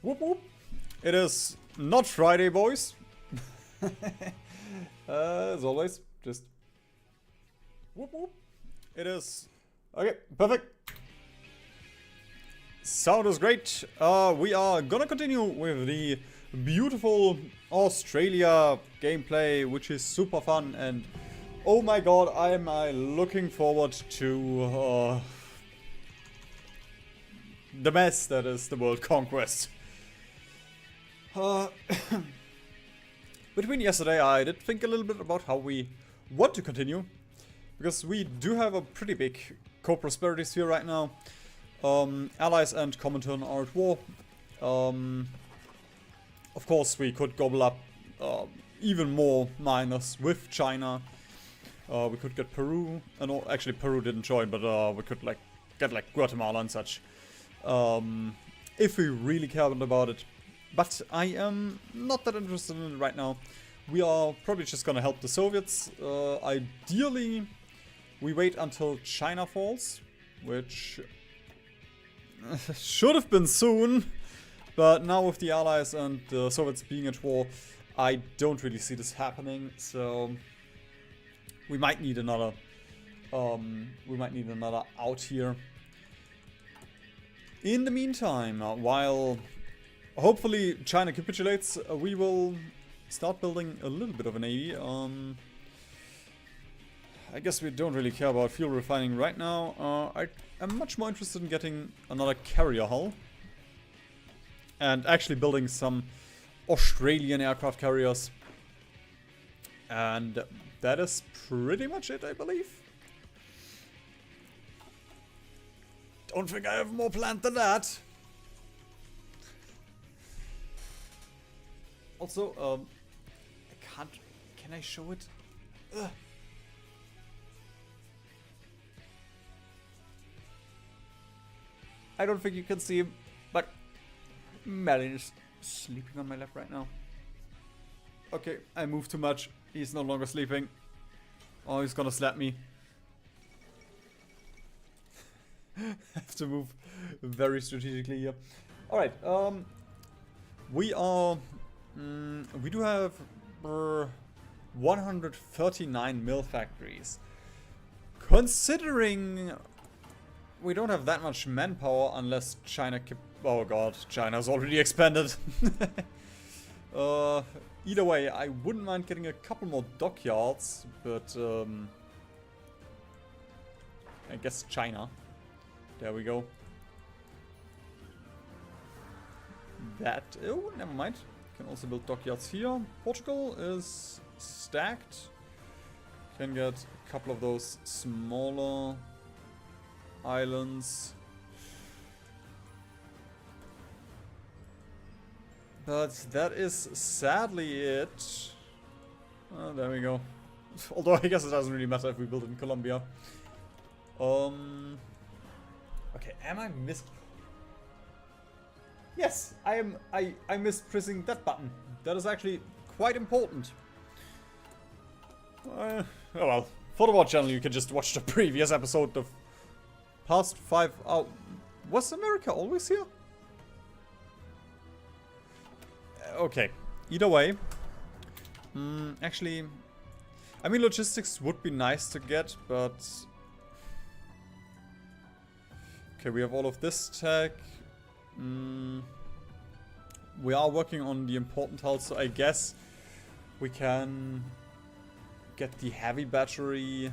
Whoop whoop. It is not Friday, boys. As always, just whoop whoop. It is okay, perfect. Sound is great. We are gonna continue with the beautiful Australia gameplay, which is super fun, and oh my god, I am looking forward to the mess that is the World Conquest. Between yesterday, I did think a little bit about how we want to continue, because we do have a pretty big co-prosperity sphere right now. Allies and Comintern are at war. Of course, we could gobble up even more miners with China. We could get Peru, and actually Peru didn't join, but we could get Guatemala and such, if we really cared about it. But I am not that interested in it right now. We are probably just gonna help the Soviets. Ideally, we wait until China falls, which should have been soon. But now with the Allies and the Soviets being at war, I don't really see this happening. So we might need another. Out here. In the meantime, while hopefully China capitulates, we will start building a little bit of a navy. I guess we don't really care about fuel refining right now. I'm much more interested in getting another carrier hull. And actually building some Australian aircraft carriers. And that is pretty much it, I believe. Don't think I have more planned than that. Also, I can't... Can I show it? Ugh. I don't think you can see him, but Merlin is sleeping on my lap right now. Okay, I moved too much. He's no longer sleeping. Oh, he's gonna slap me. Have to move very strategically here. Alright, we are... we do have 139 mill factories. Considering we don't have that much manpower unless China... Oh god, China's already expanded. Either way, I wouldn't mind getting a couple more dockyards, but I guess China. There we go. That... Oh, never mind. Can also build dockyards here. Portugal is stacked. Can get a couple of those smaller islands. But that is sadly it. Oh, there we go. Although I guess it doesn't really matter if we build it in Colombia. Okay, am I missed? Yes, I missed pressing that button. That is actually quite important. Oh well. For the Watch channel, you can just watch the previous episode of past 5 hours. Was America always here? Okay. Either way. Actually, I mean, logistics would be nice to get, but... Okay, we have all of this tech. We are working on the important hull, so I guess we can get the heavy battery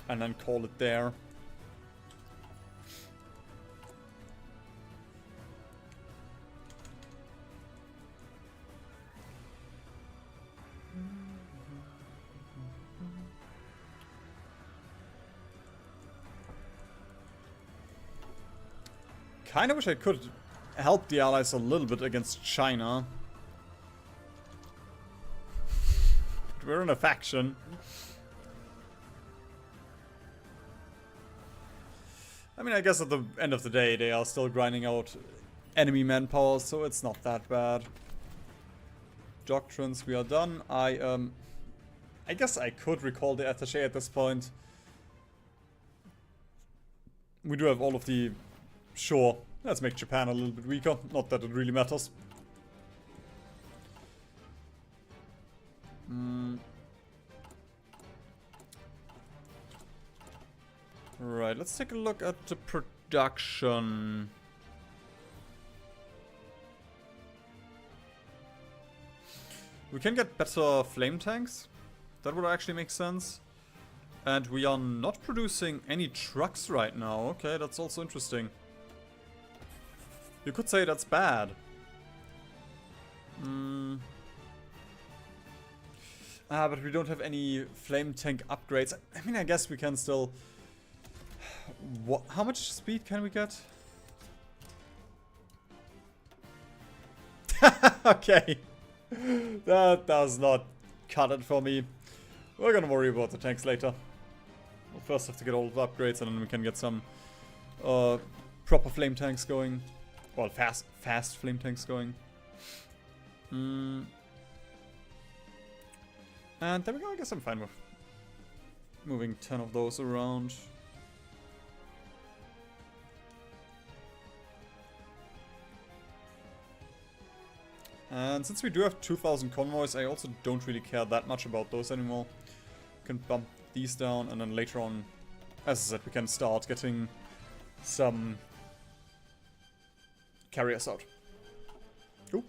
and then call it there. Kinda wish I could help the Allies a little bit against China. But we're in a faction. I mean, I guess at the end of the day, they are still grinding out enemy manpower, so it's not that bad. Doctrines, we are done. I guess I could recall the attaché at this point. We do have all of the... Sure, Let's make Japan a little bit weaker. Not that it really matters. Right, let's take a look at the production. We can get better flame tanks. That would actually make sense. And we are not producing any trucks right now. Okay, that's also interesting. You could say that's bad. But we don't have any flame tank upgrades. I mean, I guess we can still... How much speed can we get? Okay. That does not cut it for me. We're gonna worry about the tanks later. We'll first have to get all the upgrades and then we can get some proper flame tanks going. Well, fast flame tanks going. And there we go, I guess I'm fine with moving 10 of those around. And since we do have 2,000 convoys, I also don't really care that much about those anymore. We can bump these down, and then later on, as I said, we can start getting some carriers out. Ooh.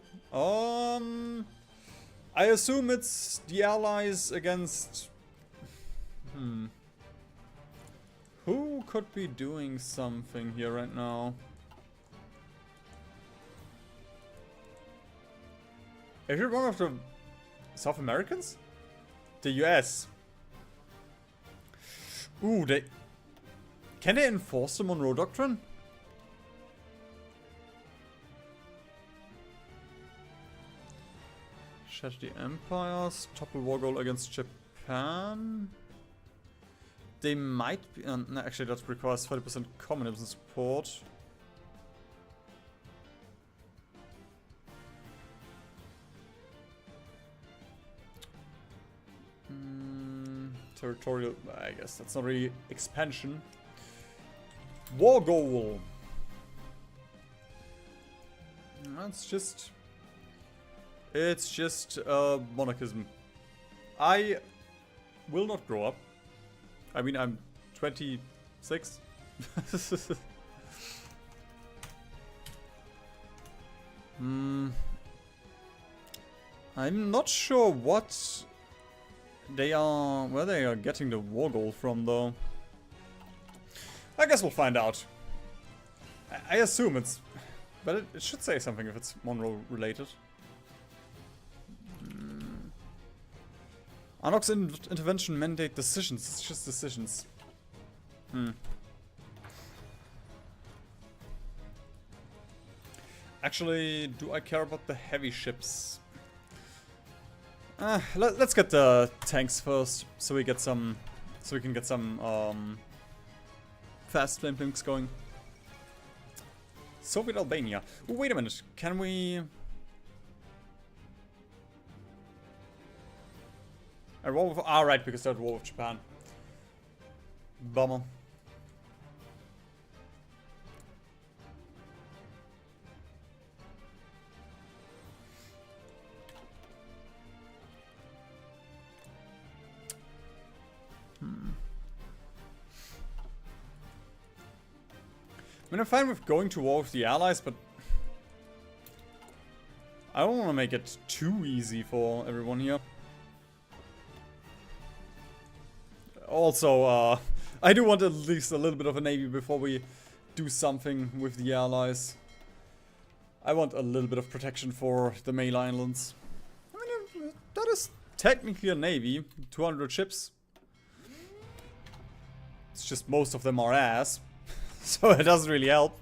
I assume it's the allies against... Who could be doing something here right now? If you're one of the South Americans? The US. Ooh, they... Can they enforce the Monroe Doctrine? Shatter the Empires. Topple war goal against Japan. They might be... no, actually, that requires 30% communism support. Territorial, I guess that's not really expansion. War goal. It's just monarchism. I will not grow up. I mean, I'm 26. I'm not sure what where they are getting the war goal from, though. I guess we'll find out. I assume it's... But it should say something if it's Monroe related. Anok's intervention mandate decisions. It's just decisions. Actually, do I care about the heavy ships? Let's get the tanks first, so we get some, so we can get some fast flame tanks going. Soviet Albania. Ooh, wait a minute, can we? A war with, right, because they're at war with Japan. Bummer. I mean, I'm fine with going to war with the allies, but I don't want to make it too easy for everyone here. Also, I do want at least a little bit of a navy before we do something with the allies. I want a little bit of protection for the Mail Islands. I mean, that is technically a navy. 200 ships. It's just most of them are ass. So it doesn't really help.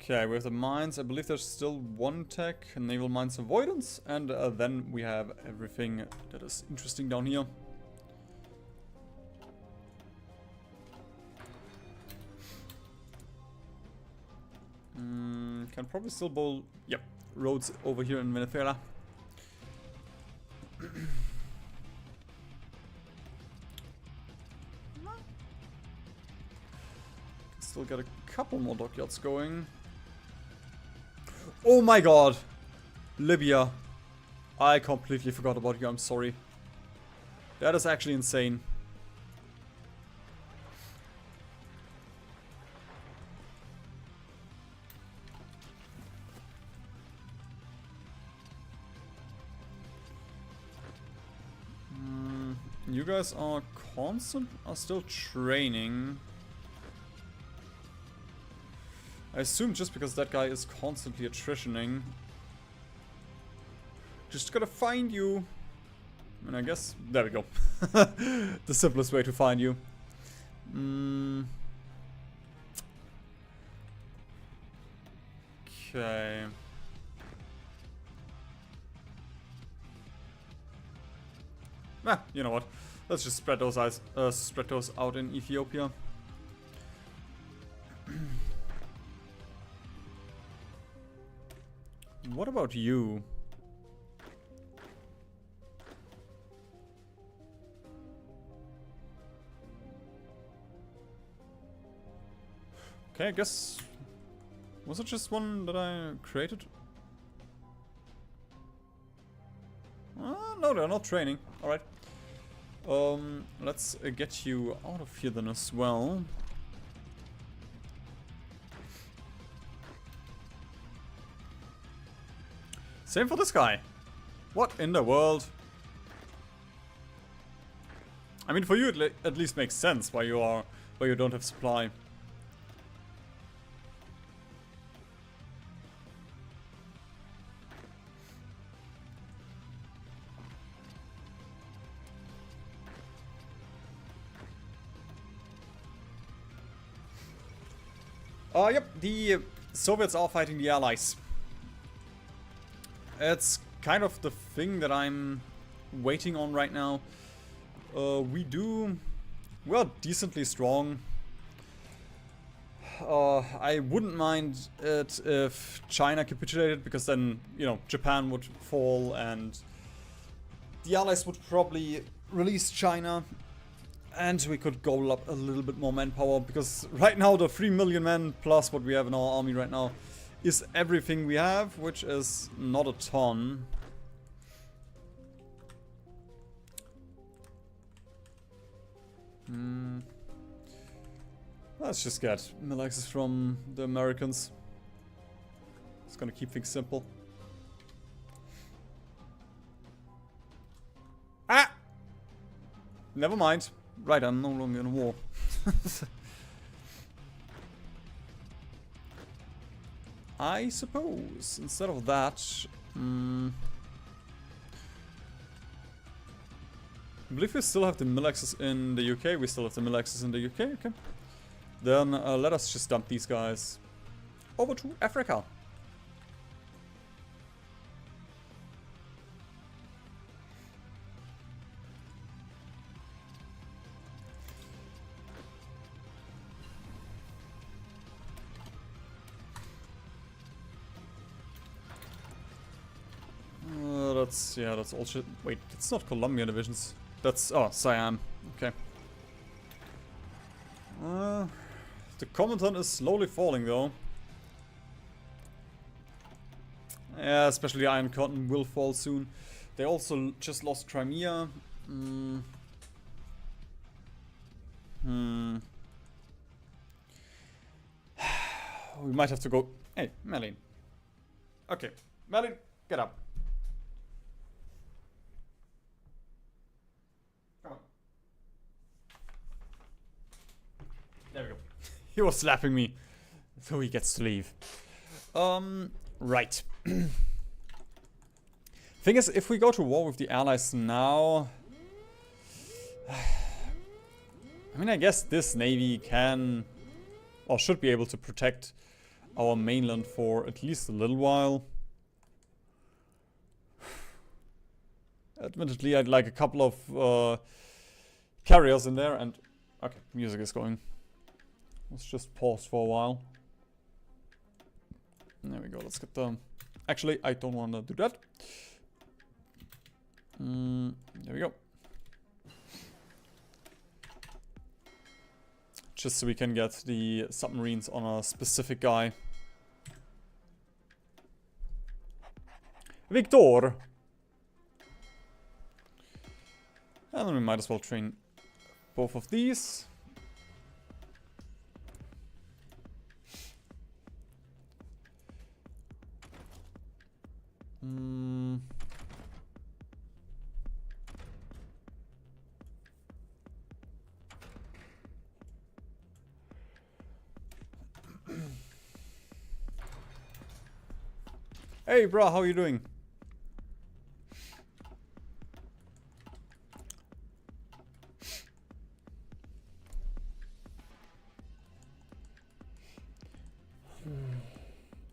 Okay, we have the mines. I believe there's still one tech, naval mines avoidance, and then we have everything that is interesting down here. Can probably still bowl. Yep, roads over here in Venezuela. Still got a couple more dockyards going. Oh my god! Libya. I completely forgot about you, I'm sorry. That is actually insane. You guys are still training. I assume just because that guy is constantly attritioning. Just gotta find you. And I guess, there we go. The simplest way to find you. Okay. Ah, you know what? Let's just spread those out in Ethiopia. What about you? Okay, I guess... Was it just one that I created? No, they're not training. Alright. Let's get you out of here then as well. Same for this guy. What in the world? I mean, for you it at least makes sense why you don't have supply. Yep, the Soviets are fighting the Allies. It's kind of the thing that I'm waiting on right now. We're decently strong. I wouldn't mind it if China capitulated, because then, you know, Japan would fall and the Allies would probably release China. And we could gobble up a little bit more manpower, because right now the 3 million men plus what we have in our army right now is everything we have, which is not a ton. Let's just get mill axes from the Americans. It's gonna keep things simple. Ah! Never mind. Right, I'm no longer in a war. I suppose, instead of that... I believe we still have the mill axes in the UK. We still have the mill axes in the UK, okay. Then let us just dump these guys over to Africa. That's all shit. Wait, it's not Colombian divisions. That's, oh, Siam. Okay. The Commandant is slowly falling, though. Yeah, especially Iron Cotton will fall soon. They also just lost Crimea. We might have to go... Hey, Merlin. Okay, Merlin, get up. There we go. He was slapping me, so he gets to leave. Right. Thing is, if we go to war with the Allies now... I mean, I guess this navy can... or should be able to protect our mainland for at least a little while. Admittedly, I'd like a couple of carriers in there, and... Okay, music is going. Let's just pause for a while. There we go. Let's get the... Actually, I don't want to do that. There we go. Just so we can get the submarines on a specific guy. Victor! And then we might as well train both of these. Hey, bro, how are you doing?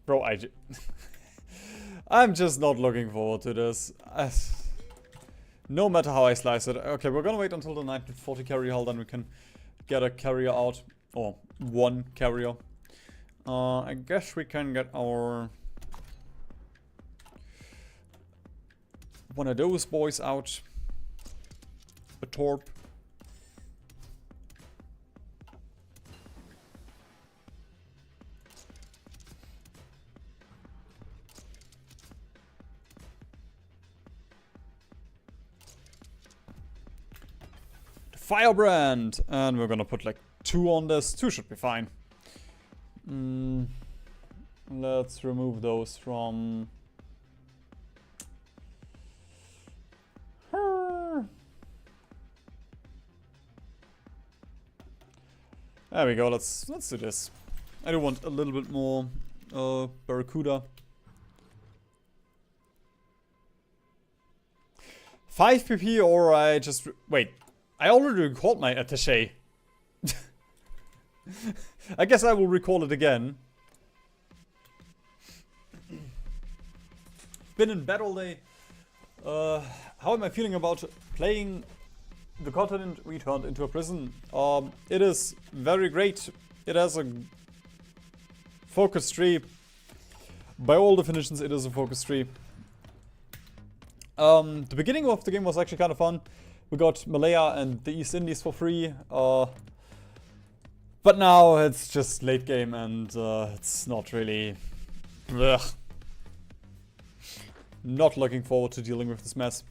Bro, I'm just not looking forward to this. No matter how I slice it. Okay, we're gonna wait until the 1940 carrier hull, then we can get a carrier out. Or one carrier. I guess we can get our... one of those boys out. A torp. Firebrand! And we're gonna put like 2 on this. 2 should be fine. Let's remove those from... There we go, let's do this. I do want a little bit more Barracuda. 5 PP or I just... Wait, I already recalled my attaché. I guess I will recall it again. Been in bed all day. How am I feeling about playing The Continent Returned into a Prison? It is very great. It has a focus tree. By all definitions, it is a focus tree. The beginning of the game was actually kind of fun. We got Malaya and the East Indies for free. But now it's just late game and it's not really... Blech. Not looking forward to dealing with this mess.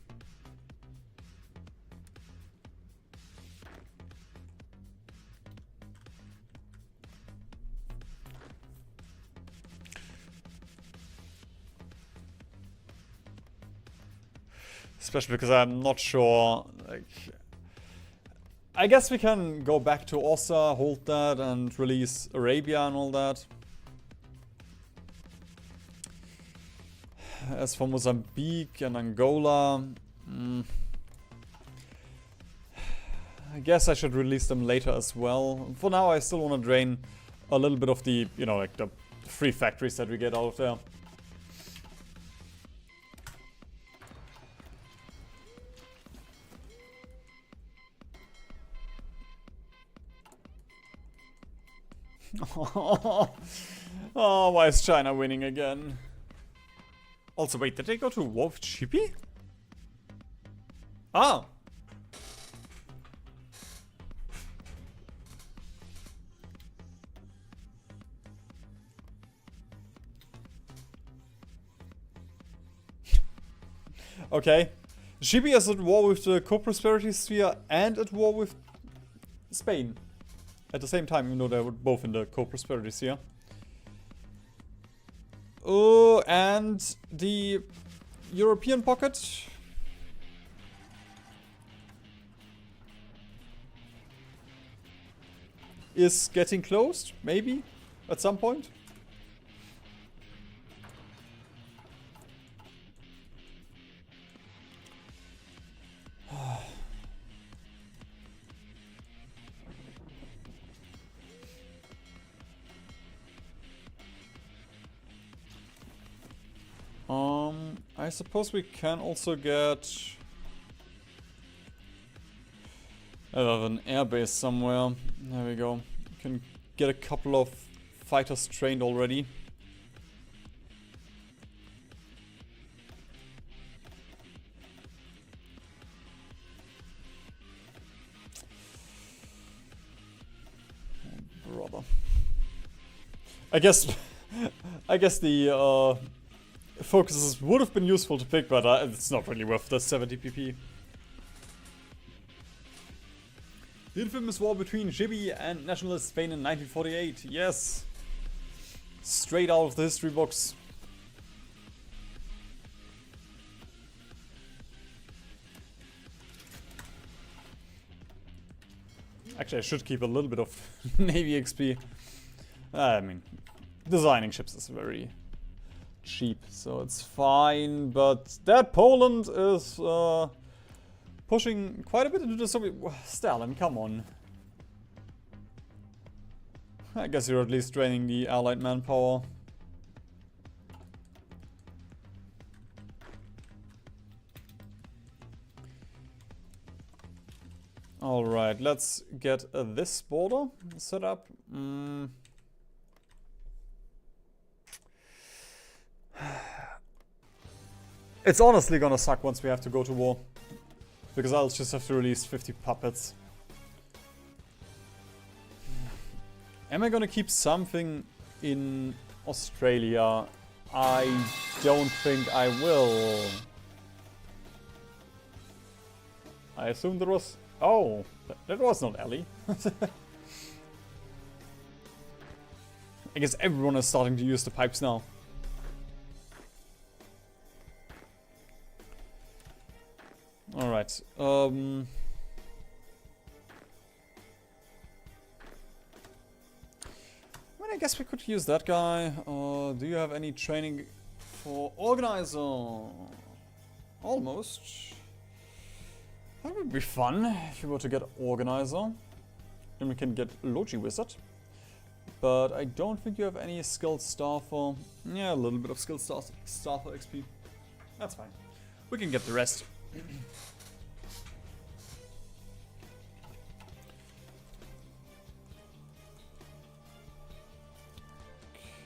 Especially because I'm not sure, like... I guess we can go back to Ossa, hold that, and release Arabia and all that. As for Mozambique and Angola... I guess I should release them later as well. For now, I still want to drain a little bit of the, you know, like the free factories that we get out of there. Oh, why is China winning again? Also, wait, did they go to war with Chippy? Ah! Okay. Chippy is at war with the co-prosperity sphere and at war with Spain. At the same time, even though they were both in the co-prosperity sphere. Oh, and the European pocket is getting closed, maybe, at some point. I suppose we can also get an airbase somewhere. There we go. We can get a couple of fighters trained already. I guess the focuses would have been useful to pick, but it's not really worth the 70 PP. The infamous war between Jibby and nationalist Spain in 1948. Yes. Straight out of the history books. Actually, I should keep a little bit of Navy XP. I mean, designing ships is very cheap, so it's fine. But that Poland is pushing quite a bit into the Soviet. Stalin, come on. I guess you're at least draining the Allied manpower. Alright, let's get this border set up. It's honestly gonna suck once we have to go to war. Because I'll just have to release 50 puppets. Am I gonna keep something in Australia? I don't think I will. I assume there was... Oh, that was not Ellie. I guess everyone is starting to use the pipes now. Alright, I mean, I guess we could use that guy. Do you have any training for organizer? Almost. That would be fun if you were to get organizer. Then we can get Logi Wizard. But I don't think you have any skilled staffer. Yeah, a little bit of skilled staffer XP. That's fine. We can get the rest.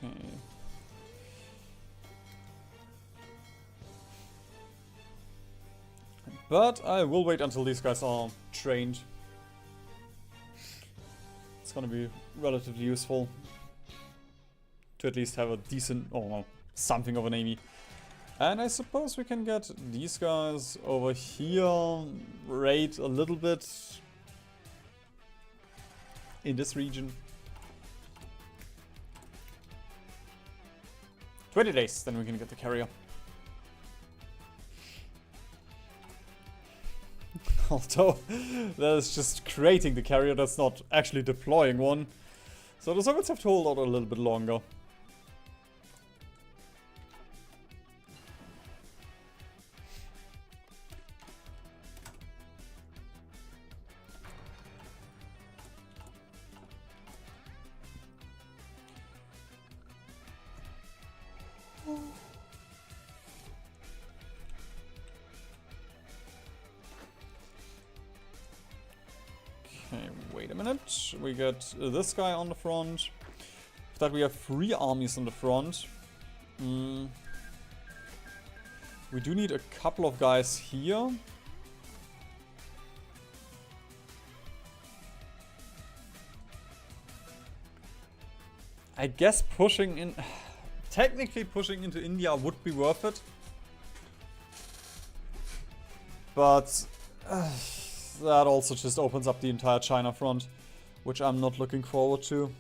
Okay. But I will wait until these guys are trained. It's gonna be relatively useful to at least have a decent, or well, something of a navy. And I suppose we can get these guys over here, raid a little bit in this region. 20 days, then we can get the carrier. Although, that is just creating the carrier, that's not actually deploying one. So the Soviets have to hold out a little bit longer. Okay, wait a minute. We get this guy on the front. For that we have 3 armies on the front. We do need a couple of guys here. I guess pushing in... Technically pushing into India would be worth it. But... that also just opens up the entire China front, which I'm not looking forward to.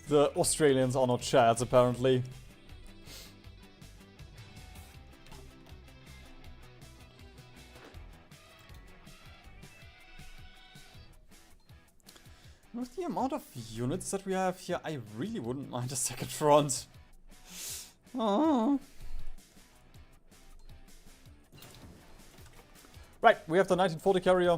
The Australians are not chads, apparently. With the amount of units that we have here, I really wouldn't mind a second front. Oh. Right, we have the 1940 carrier.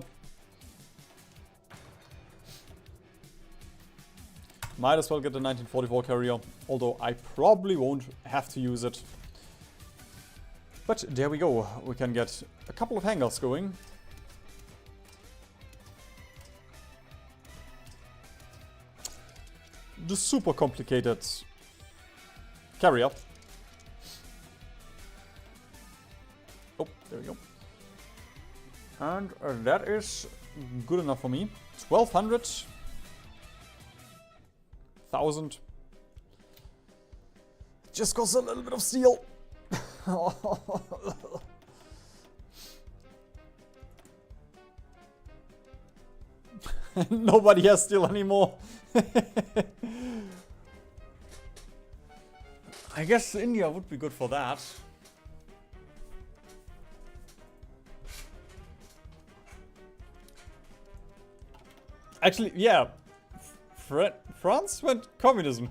Might as well get the 1944 carrier, although I probably won't have to use it. But there we go, we can get a couple of hangars going. The super complicated carrier. Oh, there we go. And that is good enough for me. 1200. 1000. Just costs a little bit of steel. Nobody has steel anymore. I guess India would be good for that. Actually, yeah. France went communism.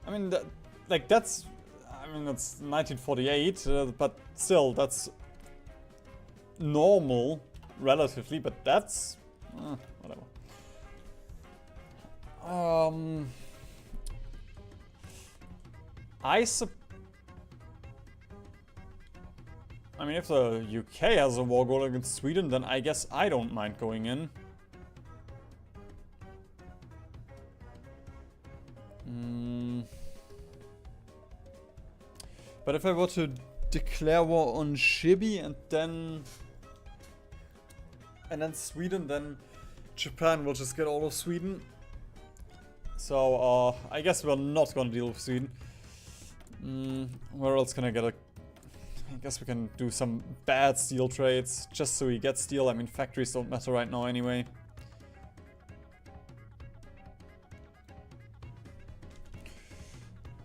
I mean, that's 1948, but still, that's normal, relatively, but that's... whatever. I mean, if the UK has a war going against Sweden, then I guess I don't mind going in. But if I were to declare war on Shibi and then Sweden, then Japan will just get all of Sweden. So I guess we're not gonna deal with Sweden. Where else can I get a... I guess we can do some bad steel trades, just so we get steel. I mean, factories don't matter right now anyway.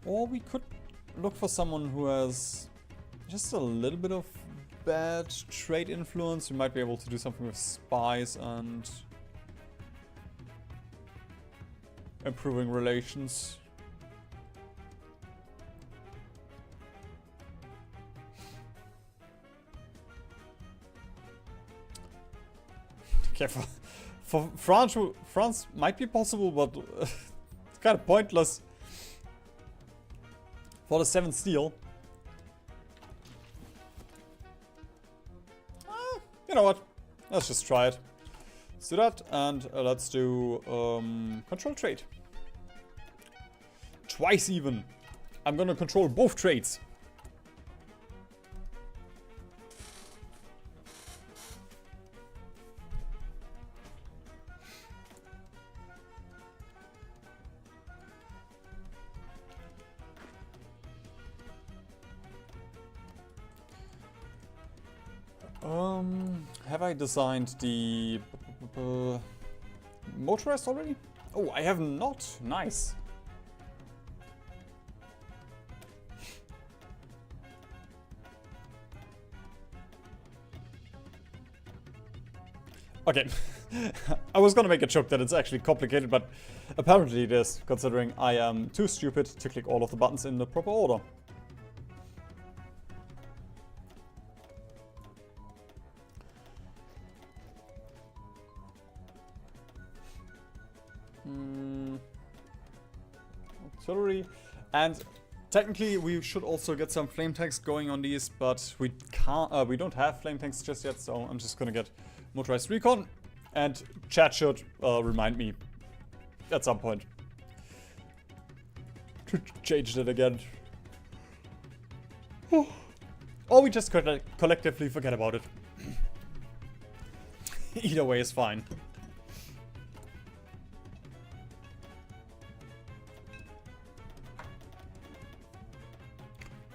Or we could look for someone who has just a little bit of bad trade influence. We might be able to do something with spies and improving relations. Okay, for France might be possible, but it's kind of pointless for the 7 steel. You know what? Let's just try it. Let's do that, and let's do control trade. Twice even. I'm gonna control both trades. Have I designed the motorized already? Oh, I have not. Nice. Okay. I was gonna make a joke that it's actually complicated, but apparently it is, considering I am too stupid to click all of the buttons in the proper order. Artillery. And technically we should also get some flame tanks going on these, but we can't, we don't have flame tanks just yet, so I'm just gonna get motorized recon, and chat should remind me at some point to change that again. Or we just collectively forget about it. Either way is fine.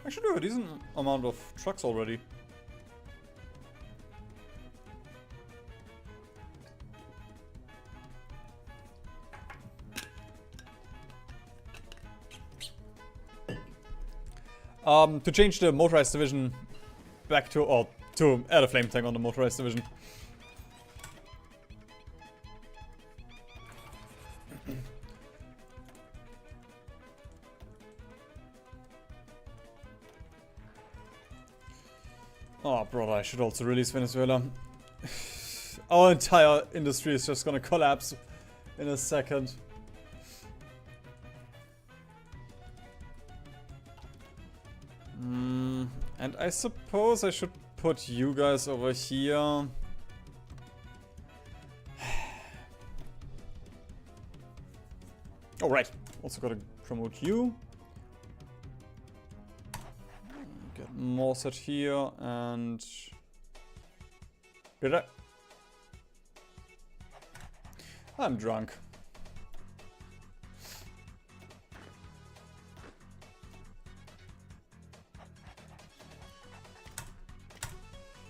I should do a decent amount of trucks already. To change the motorized division back to, or to add a flame tank on the motorized division. Oh, brother, I should also release Venezuela. Our entire industry is just gonna collapse in a second. And I suppose I should put you guys over here. Oh, right. Also gotta promote you. more set here and... Did I? I'm drunk.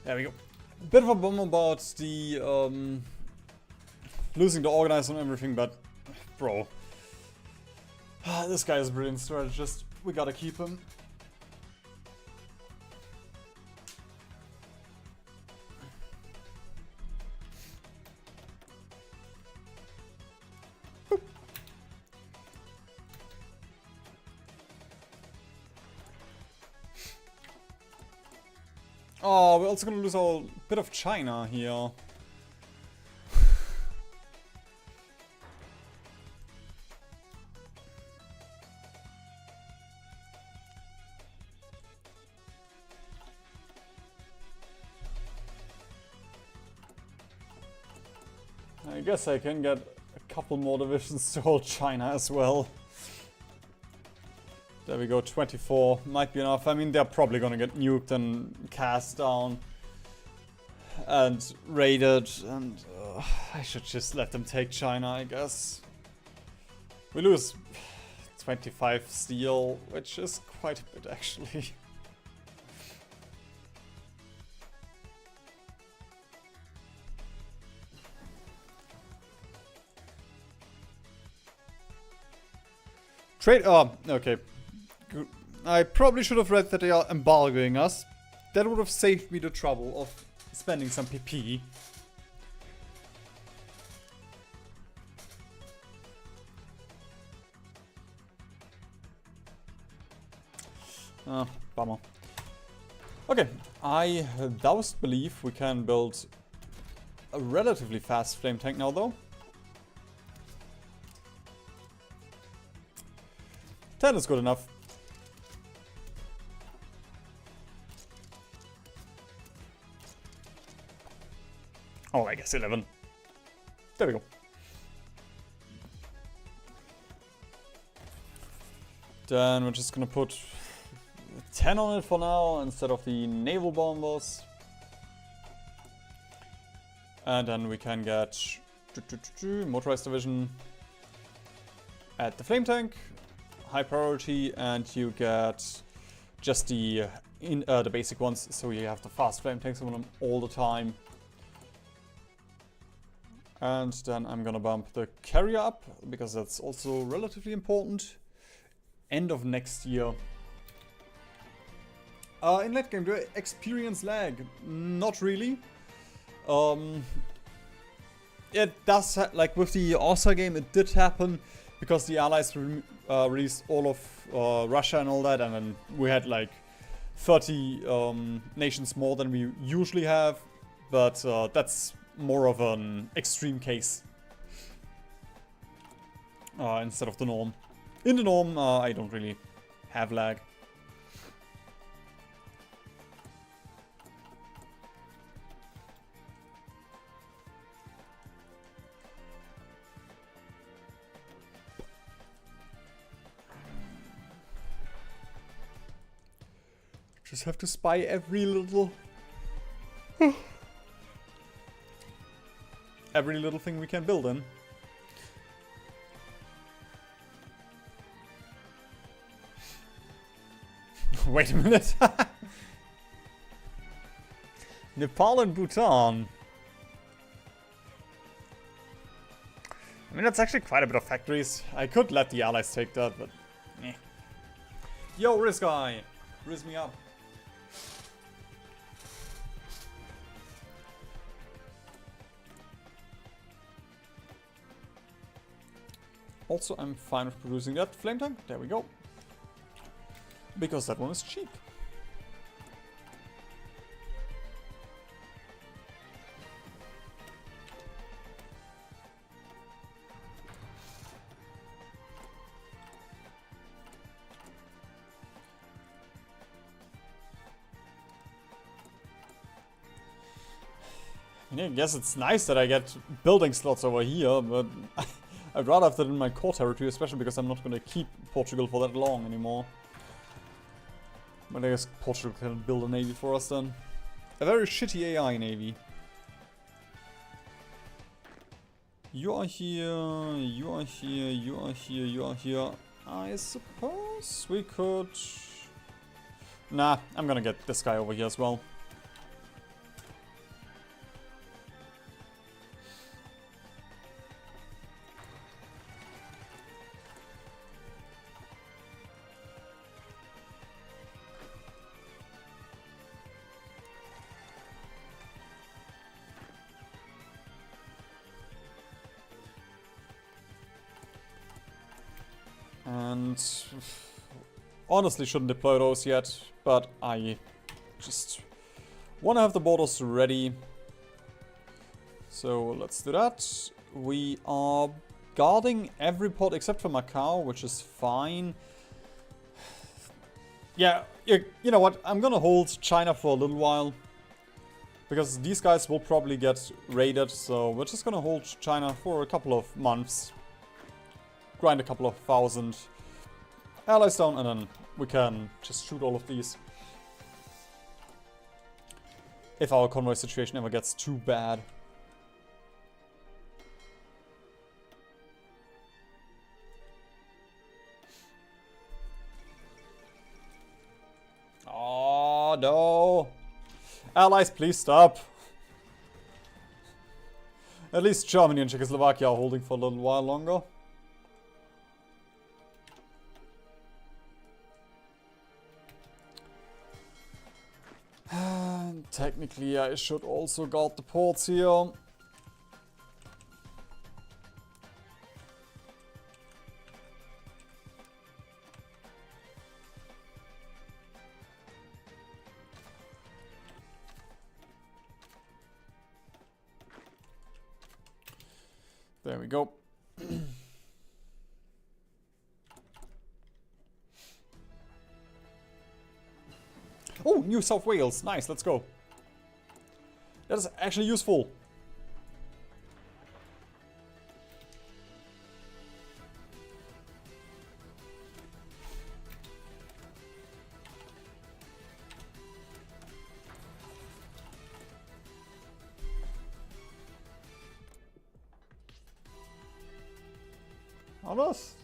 There we go. Bit of a bummer about the losing the organizer and everything, but bro, this guy is a brilliant strategist. We gotta keep him. Boop. Oh, we're also gonna lose our bit of China here. I guess I can get a couple more divisions to hold China as well. There we go, 24 might be enough. I mean, they're probably gonna get nuked and cast down and raided, and I should just let them take China, I guess. We lose 25 steel, which is quite a bit actually. Trade, oh, okay. I probably should have read that they are embargoing us. That would have saved me the trouble of spending some PP. Bummer. Okay, I thus believe we can build a relatively fast flame tank now though. 10 is good enough. Oh, I guess 11. There we go. Then we're just gonna put 10 on it for now instead of the naval bombers. And then we can get motorized division at the flame tank. High priority, and you get just the basic ones, so you have the fast flame tanks on them all the time. And then I'm gonna bump the carrier up, because that's also relatively important. End of next year. In late game, do I experience lag? Not really. It does, like with the Author game, it did happen. Because the Allies released all of Russia and all that, and then we had like 30 nations more than we usually have, but that's more of an extreme case instead of the norm. In the norm, I don't really have lag. Just have to spy every little thing we can build in. Wait a minute. Nepal and Bhutan. I mean, that's actually quite a bit of factories. I could let the Allies take that, but eh. Yo, Riz guy, Riz me up. Also, I'm fine with producing that flame tank. There we go. Because that one is cheap. I guess it's nice that I get building slots over here, but I'd rather have that in my core territory, especially because I'm not going to keep Portugal for that long anymore. But I guess Portugal can build a navy for us then. A very shitty AI navy. You are here, you are here, you are here, you are here. I suppose we could... Nah, I'm gonna get this guy over here as well. And honestly shouldn't deploy those yet, but I just want to have the borders ready. So let's do that. We are guarding every port except for Macau, which is fine. Yeah, you know what? I'm gonna hold China for a little while. Because these guys will probably get raided, so we're just gonna hold China for a couple of months. Grind a couple of thousand allies down, and then we can just shoot all of these. If our convoy situation ever gets too bad. Oh no! Allies, please stop! At least Germany and Czechoslovakia are holding for a little while longer. Technically, I should also guard the ports here. There we go. Oh, New South Wales. Nice, let's go. That is actually useful. Almost.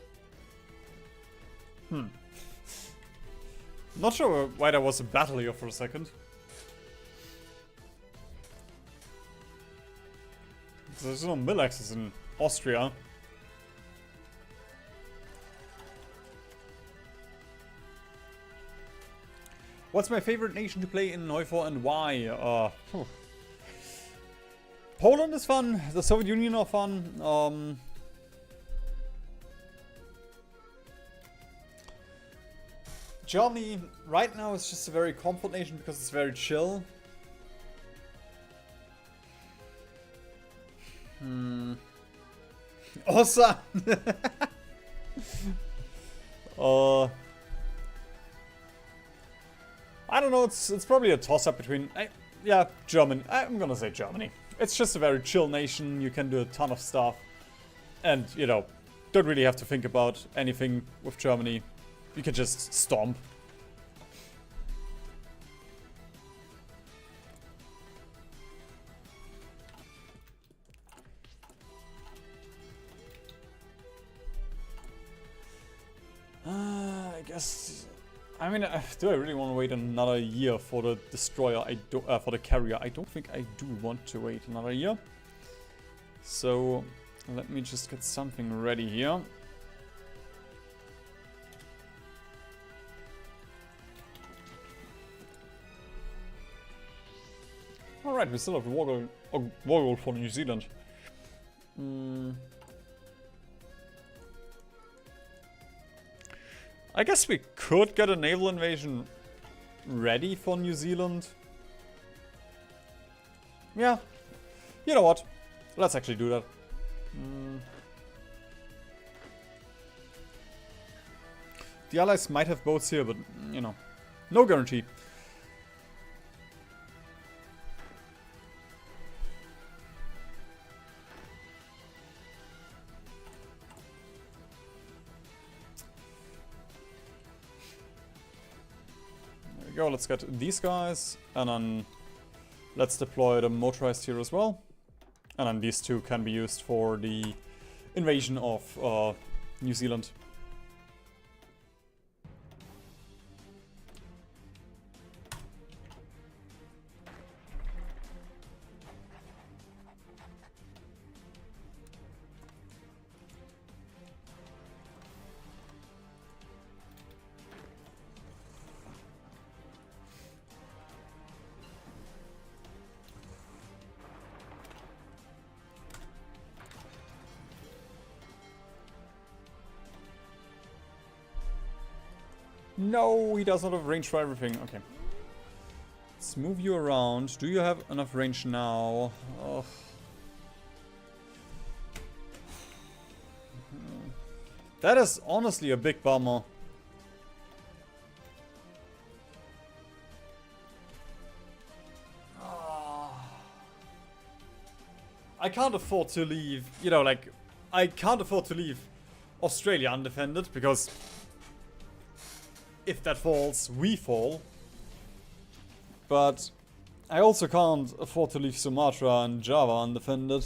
Not sure why there was a battle here for a second. There's no mill axes in Austria. What's my favorite nation to play in HoI4 and why? Poland is fun. The Soviet Union are fun. Germany right now is just a very comfort nation because it's very chill. Awesome! I don't know, it's probably a toss-up between... yeah, German. I'm gonna say Germany. It's just a very chill nation, you can do a ton of stuff. And, you know, don't really have to think about anything with Germany. You can just stomp. I guess... I mean, do I really want to wait another year for the destroyer? For the carrier. I don't think I do want to wait another year. So, let me just get something ready here. Alright, we still have a war goal for New Zealand. I guess we could get a naval invasion ready for New Zealand. Yeah. You know what? Let's actually do that. The Allies might have boats here, but, you know, no guarantee. go, let's get these guys, and then let's deploy the motorized here as well. And then these two can be used for the invasion of New Zealand. No, he does not have range for everything. Okay. Let's move you around. Do you have enough range now? Oh. That is honestly a big bummer. I can't afford to leave, you know, like, I can't afford to leave Australia undefended, because if that falls, we fall. But I also can't afford to leave Sumatra and Java undefended.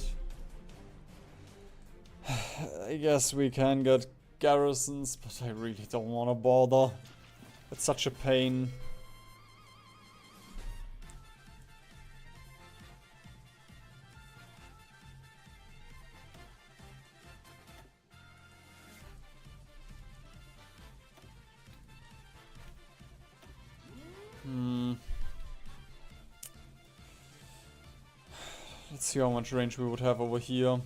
I guess we can get garrisons, but I really don't want to bother. It's such a pain. Let's see how much range we would have over here.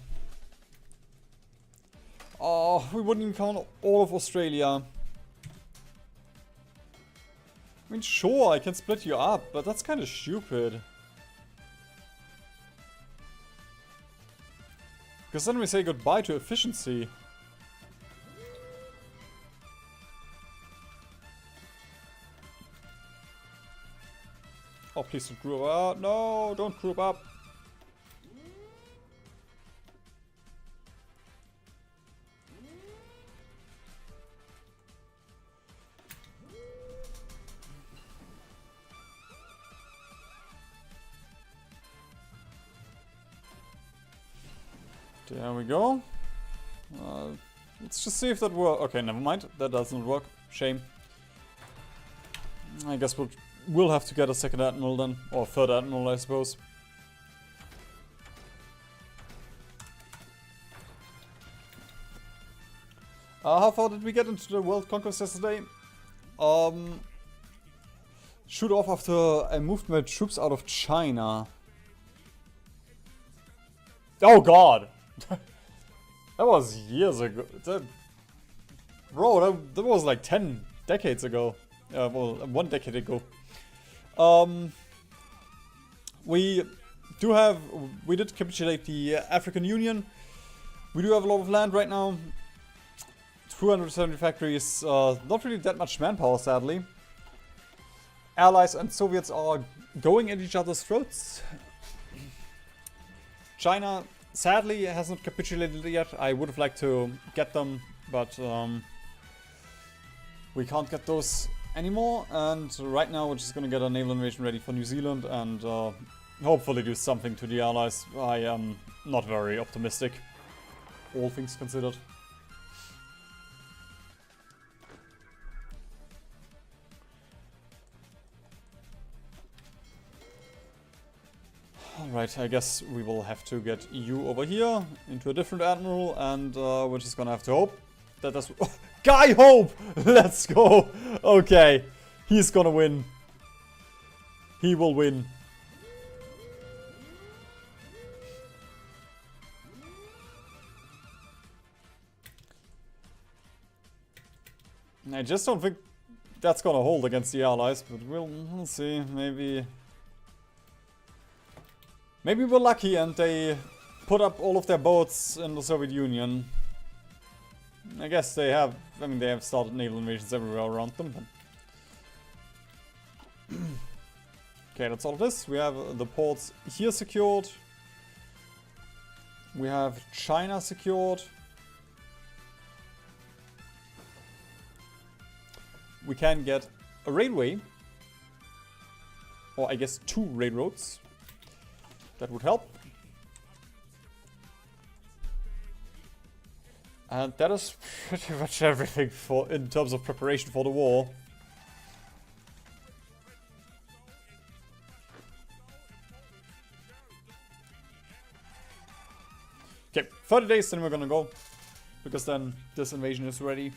Oh, we wouldn't even count all of Australia. I mean, sure, I can split you up, but that's kind of stupid. Because then we say goodbye to efficiency. Oh, please don't group up. No, don't group up. There we go. Let's just see if that works. Okay, never mind. That doesn't work. Shame. I guess we'll have to get a second admiral then. Or third admiral, I suppose. How far did we get into the World Conquest yesterday? Shoot off after I moved my troops out of China. Oh god! That was years ago. Bro, that was like 10 decades ago. Well, 1 decade ago. We did capitulate the African Union. We do have a lot of land right now. 270 factories. Not really that much manpower, sadly. Allies and Soviets are going at each other's throats. China, sadly, hasn't capitulated yet. I would have liked to get them, but we can't get those anymore. And right now we're just gonna get a naval invasion ready for New Zealand and hopefully do something to the Allies. I am not very optimistic, all things considered. Alright, I guess we will have to get you over here into a different admiral, and we're just gonna have to hope that that's... Guy Hope! Let's go! Okay, he's gonna win. He will win. I just don't think that's gonna hold against the Allies, but we'll see. Maybe we're lucky and they put up all of their boats in the Soviet Union. I guess they have, they have started naval invasions everywhere around them. But okay, that's all of this. We have the ports here secured. We have China secured. We can get a railway Or I guess 2 railroads. That would help. And that is pretty much everything for in terms of preparation for the war. Okay, 30 days, then we're gonna go. Because then this invasion is ready.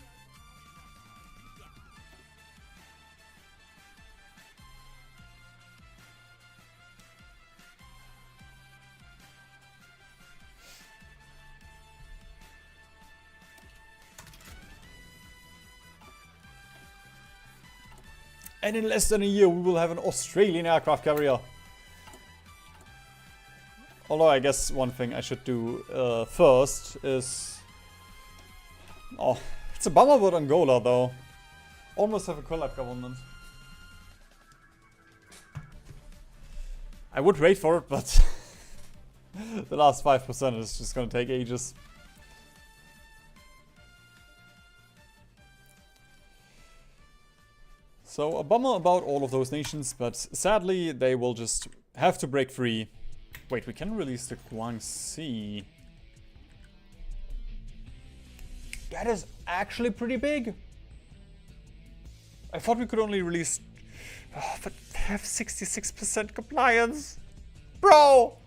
And in less than a year, we will have an Australian aircraft carrier. Although I guess one thing I should do first is... Oh, it's a bummer about Angola though. Almost have a collab government. I would wait for it, but the last 5% is just gonna take ages. So a bummer about all of those nations, but sadly they will just have to break free. Wait, we can release the Guangxi. That is actually pretty big. I thought we could only release... Oh, but they have 66% compliance. Bro!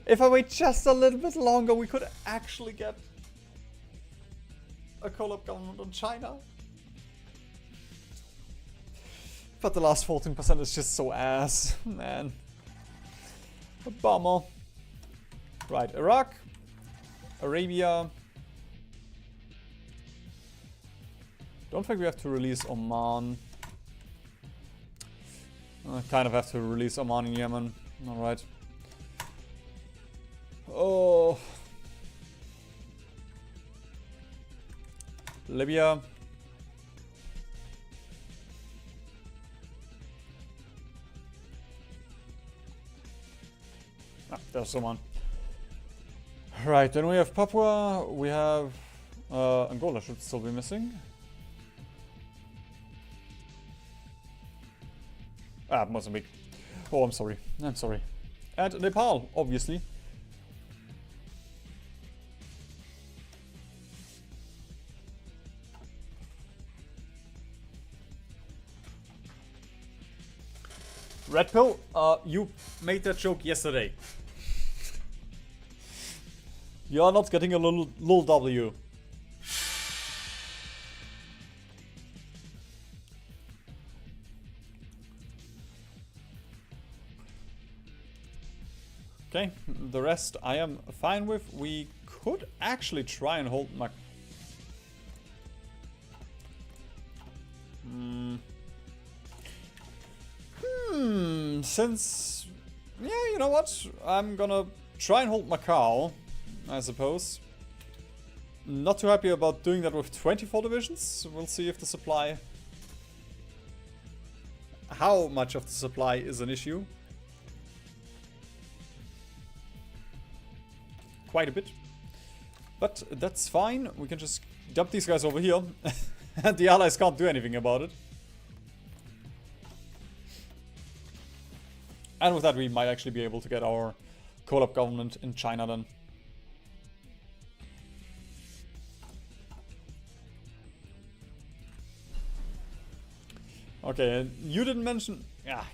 If I wait just a little bit longer, we could actually get a collab government on China. But the last 14% is just so ass, man. A bummer. Right, Iraq, Arabia. Don't think we have to release Oman. I kind of have to release Oman in Yemen. Alright. Oh. Libya. Ah, there's someone. Right, then we have Papua, we have Angola should still be missing. Ah, Mozambique. Oh, I'm sorry. I'm sorry. And Nepal, obviously. Red Pill, you made that joke yesterday. You're not getting a little W. Okay, the rest I am fine with. We could actually try and hold my... Since... Yeah, you know what? I'm gonna try and hold Macau, I suppose. Not too happy about doing that with 24 divisions. We'll see if the supply... How much of the supply is an issue. Quite a bit. But that's fine. We can just dump these guys over here. And the allies can't do anything about it. And with that we might actually be able to get our collab government in China then. Okay, and you didn't mention... Yeah.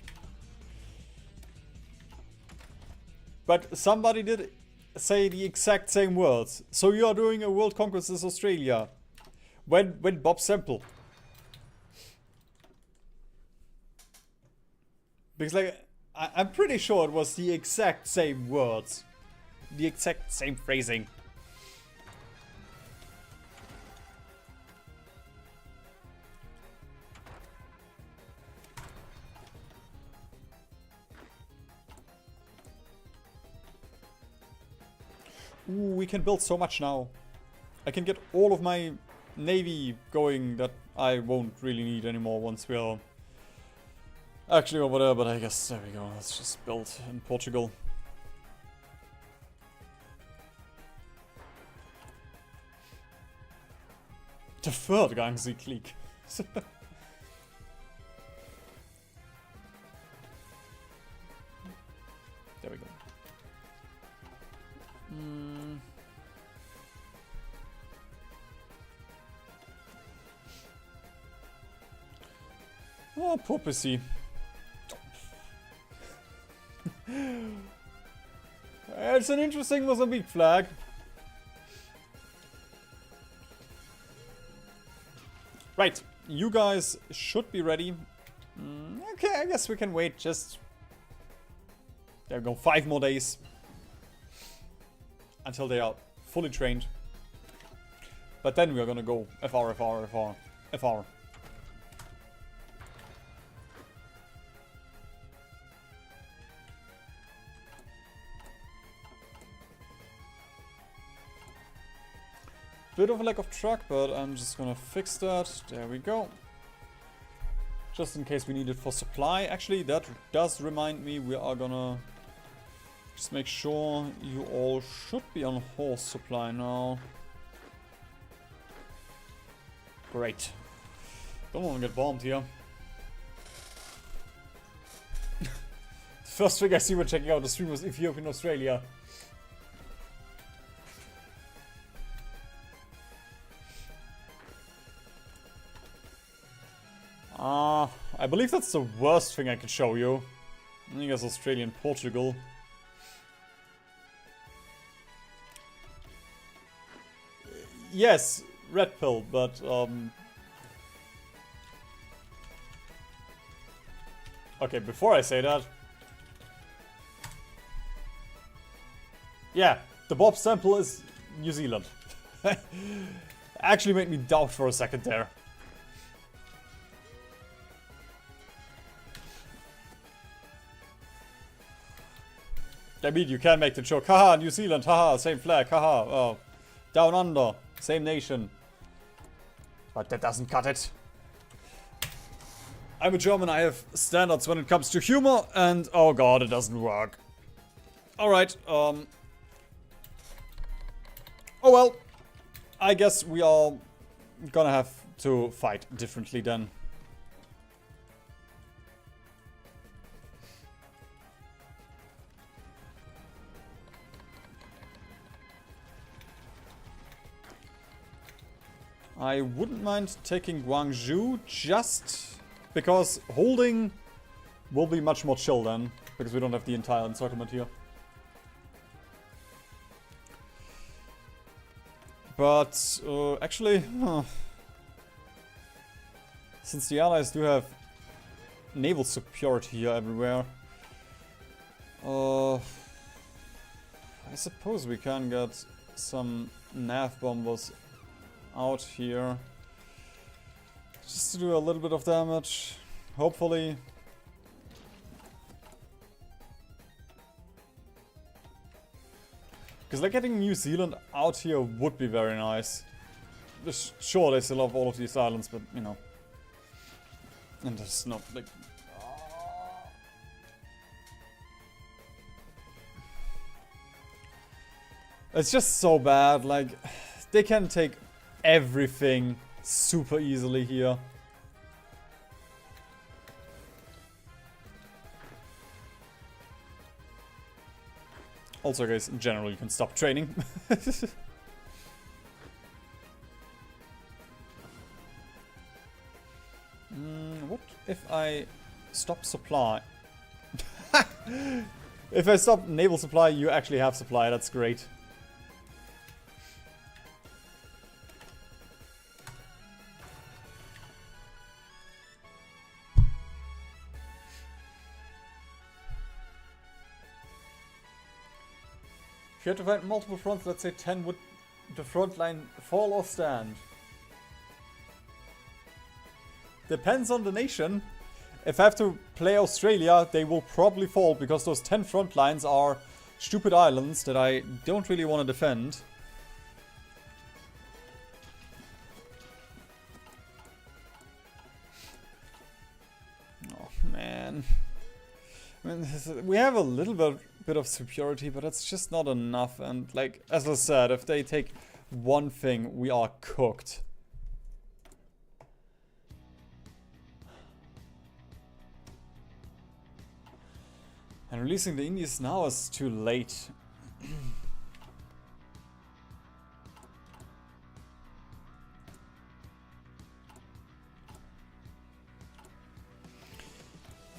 But somebody did say the exact same words. So you are doing a World Conquest in Australia. When Bob Semple. Because like... I'm pretty sure it was the exact same words. The exact same phrasing. Ooh, we can build so much now. I can get all of my navy going that I won't really need anymore once we are actually over there, but I guess there we go. Let's just build in Portugal. The third Gangsi clique. Oh, poor PC. It's an interesting Mozambique flag. Right, you guys should be ready. Okay, I guess we can wait just... There we go, 5 more days. Until they are fully trained. But then we are gonna go FR, FR, FR, FR. Bit of a lack of truck, but I'm just gonna fix that. There we go. Just in case we need it for supply. Actually, that does remind me we are gonna just make sure you all should be on horse supply now. Great. Don't want to get bombed here. The first thing I see when checking out the stream was Ethiopian Australia. I believe that's the worst thing I could show you. I think it's Australian Portugal. Yes, red pill, but okay, before I say that, yeah, the Bob sample is New Zealand. Actually made me doubt for a second there. I mean, you can make the joke, haha, New Zealand, haha, same flag, haha, oh, down under, same nation. But that doesn't cut it. I'm a German, I have standards when it comes to humor, and oh god, it doesn't work. Alright, oh well, I guess we are gonna have to fight differently then. I wouldn't mind taking Guangzhou just because holding will be much more chill then, because we don't have the entire encirclement here. But actually, since the allies do have naval superiority here everywhere, I suppose we can get some nav bombers out here just to do a little bit of damage, hopefully. Because like getting New Zealand out here would be very nice. Sure, they still have all of these islands, but you know, and there's not like it's just so bad. Like they can take everything super easily here. Also, guys, in general, you can stop training. What if I stop supply? If I stop naval supply, you actually have supply. That's great. If you had to fight multiple fronts, let's say 10, would the front line fall or stand? Depends on the nation. If I have to play Australia, they will probably fall because those 10 front lines are stupid islands that I don't really want to defend. Oh man. I mean, we have a little bit of superiority, but it's just not enough. And like, as I said, if they take one thing, we are cooked. And releasing the Indies now is too late.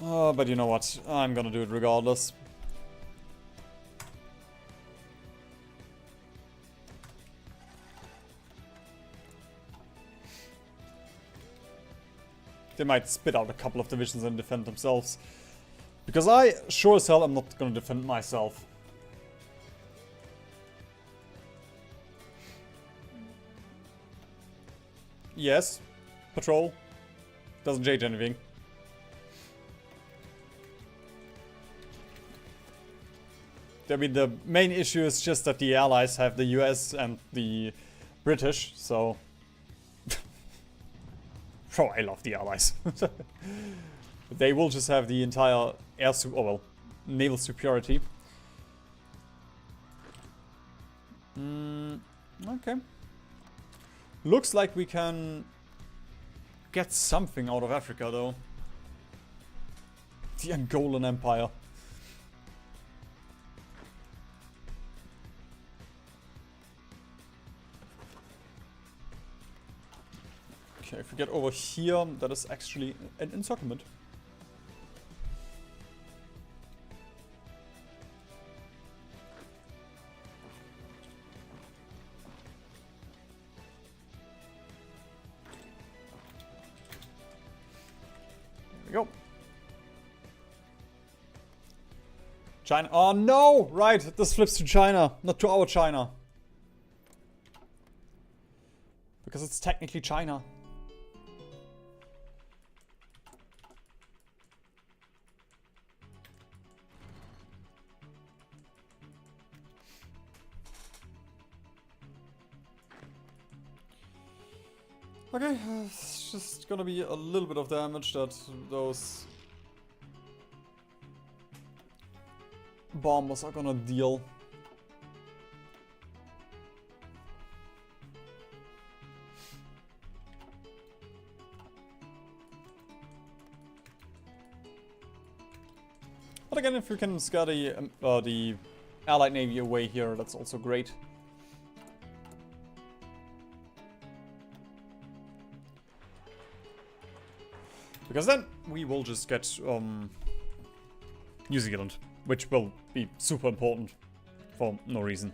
But you know what? I'm gonna do it regardless. They might spit out a couple of divisions and defend themselves. Because I sure as hell am not gonna defend myself. Yes. Patrol. Doesn't change anything. I mean, the main issue is just that the allies have the US and the British, so... Oh, I love the allies. They will just have the entire naval superiority. Okay. Looks like we can get something out of Africa, though. The Angolan Empire. Okay, if we get over here, that is actually an encirclement. There we go. China. Oh no! Right, this flips to China, not to our China. Because it's technically China. Okay, it's just gonna be a little bit of damage that those bombers are gonna deal. But again, if we can scare the Allied Navy away here, that's also great. Because then we will just get New Zealand, which will be super important for no reason.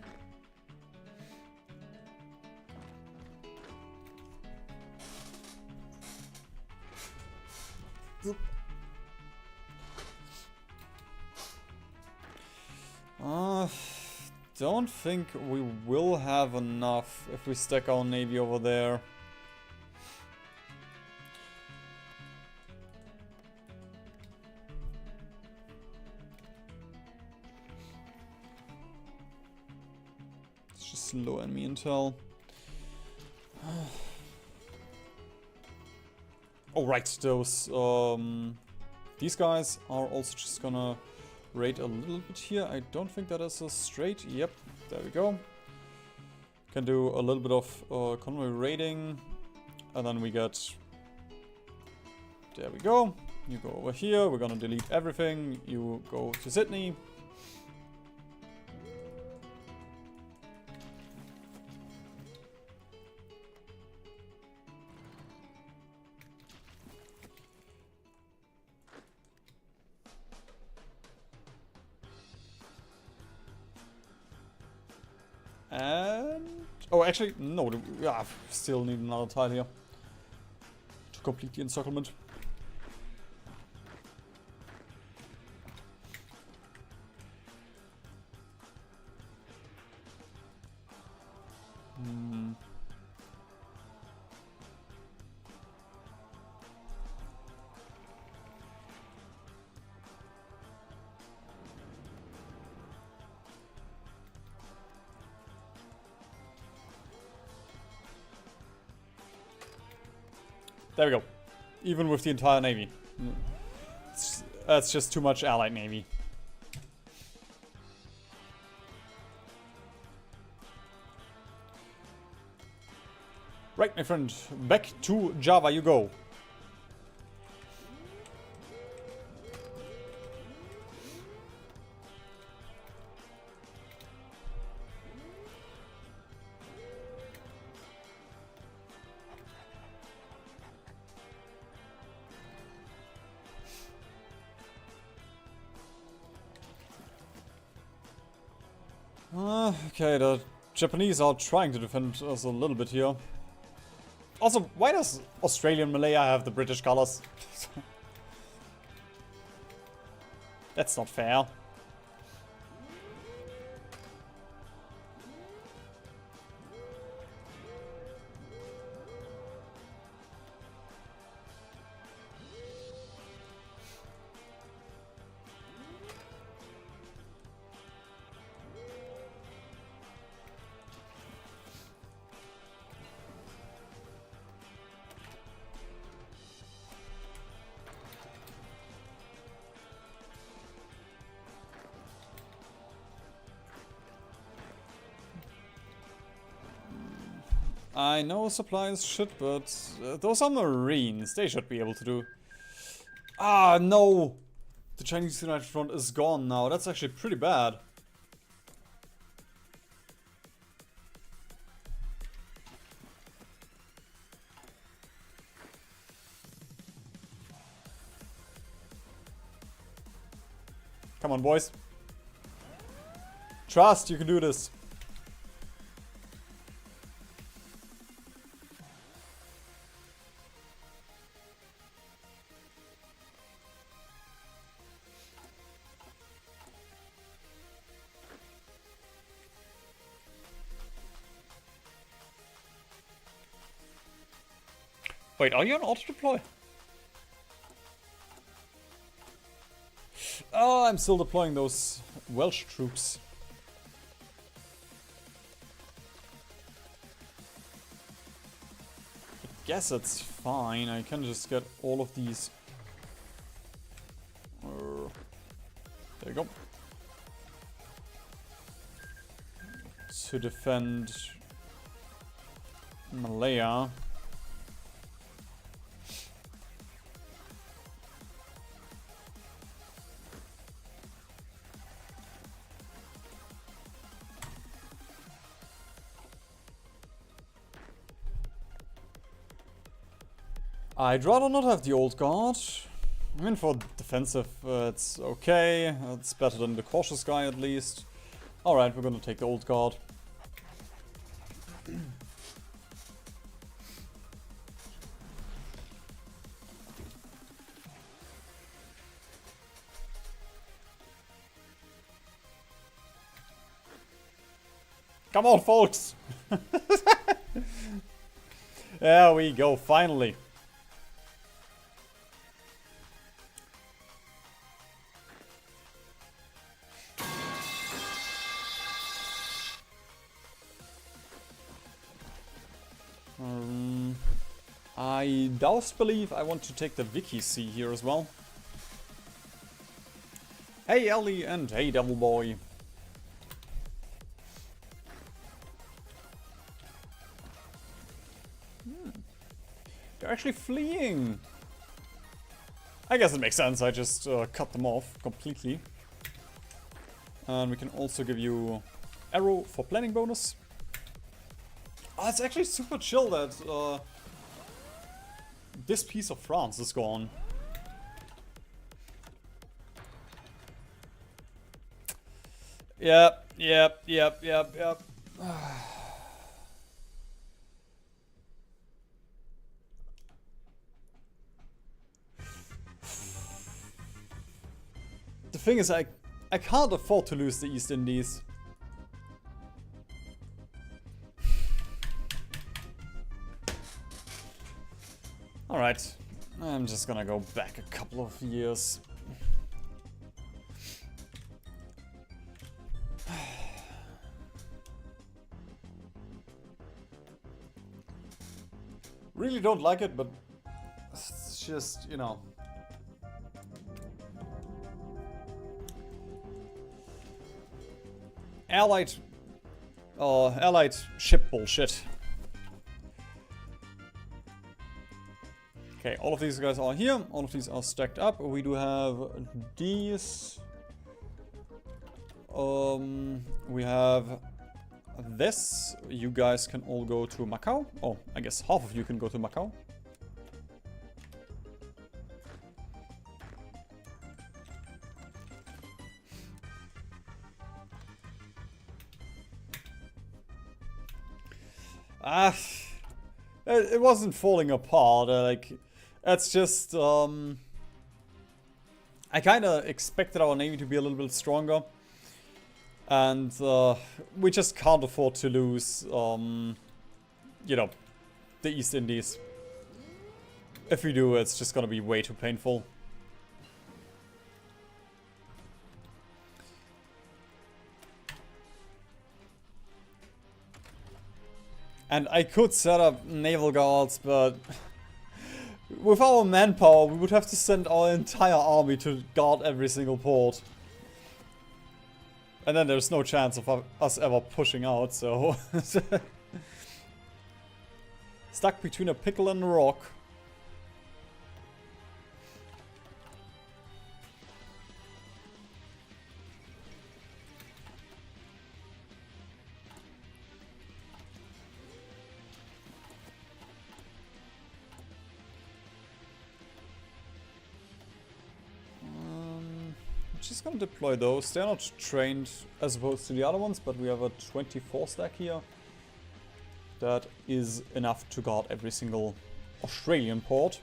Don't think we will have enough if we stack our navy over there. It's just low enemy intel. Oh right, these guys are also just gonna raid a little bit here. I don't think that is a straight. Yep, there we go. Can do a little bit of convoy raiding. And then we get... There we go. You go over here. We're gonna delete everything. You go to Sydney. And... Oh, actually, no. Yeah, still need another tile here to complete the encirclement. There we go. Even with the entire navy. That's just too much allied navy. Right, my friend. Back to Java you go. Okay, the Japanese are trying to defend us a little bit here. Also, why does Australian Malaya have the British colors? That's not fair. I know supplies should, but those are Marines. They should be able to do. Ah, no! The Chinese United Front is gone now. That's actually pretty bad. Come on, boys. Trust, you can do this. Wait, are you on auto-deploy? Oh, I'm still deploying those Welsh troops. I guess it's fine. I can just get all of these. There you go. To defend Malaya. I'd rather not have the old guard. I mean, for defensive, it's okay. It's better than the cautious guy, at least. Alright, we're gonna take the old guard. Come on, folks! There we go, finally. I douse believe I want to take the Vicky Sea here as well. Hey Ellie and hey Devil Boy. They're actually fleeing. I guess it makes sense, I just cut them off completely. And we can also give you arrow for planning bonus. Oh, it's actually super chill that this piece of France is gone. Yep. The thing is, I can't afford to lose the East Indies. Alright, I'm just gonna go back a couple of years. Really don't like it, but it's just, you know. Allied ship bullshit. Okay, all of these guys are here. All of these are stacked up. We do have these. We have this. You guys can all go to Macau. Oh, I guess half of you can go to Macau. Ah, it wasn't falling apart. Like, it's just I kind of expected our navy to be a little bit stronger, and we just can't afford to lose, you know, the East Indies. If we do, it's just gonna be way too painful. And I could set up naval guards, but with our manpower, we would have to send our entire army to guard every single port. And then there's no chance of us ever pushing out, so... Stuck between a pickle and a rock. Just gonna deploy those. They're not trained as opposed to the other ones, but we have a 24 stack here. That is enough to guard every single Australian port.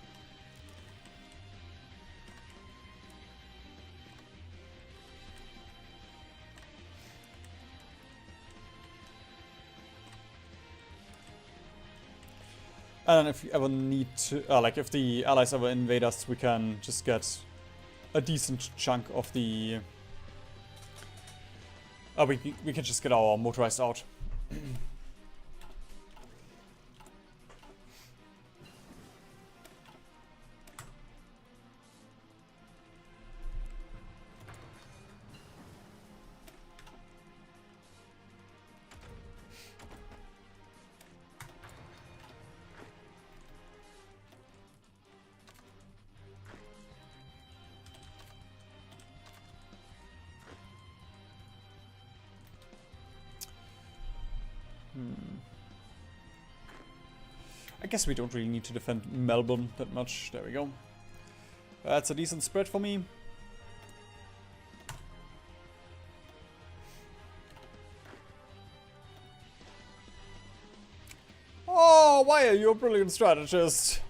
And if you ever need to, like if the allies ever invade us, we can just get a decent chunk of the... we can just get our motorized out. I guess we don't really need to defend Melbourne that much. There we go. That's a decent spread for me. Oh, why are you a brilliant strategist?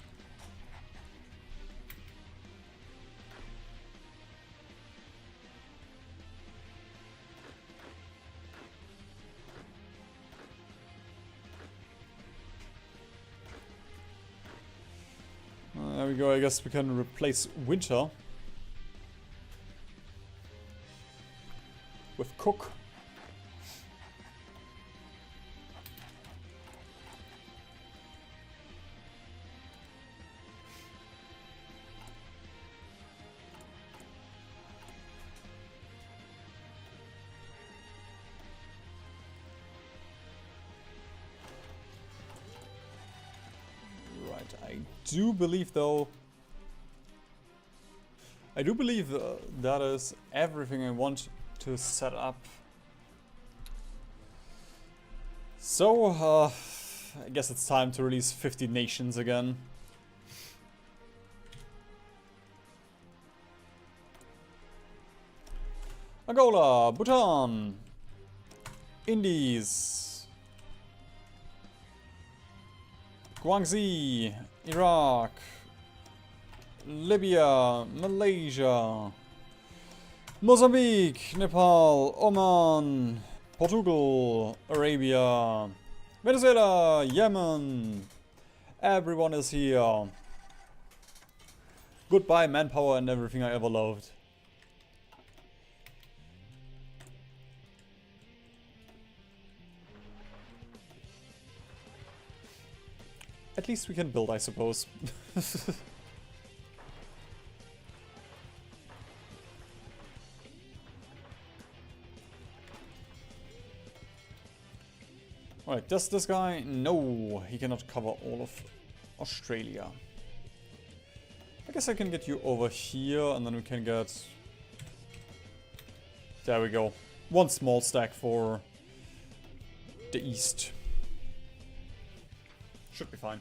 There we go, I guess we can replace Winter with Cook. I do believe, though... I do believe that is everything I want to set up. So, I guess it's time to release 50 nations again. Angola, Bhutan, Indies, Guangxi, Iraq, Libya, Malaysia, Mozambique, Nepal, Oman, Portugal, Arabia, Venezuela, Yemen. Everyone is here. Goodbye manpower and everything I ever loved. At least we can build, I suppose. Alright, does this guy? No, he cannot cover all of Australia. I guess I can get you over here, and then we can get... There we go. One small stack for the east. Should be fine.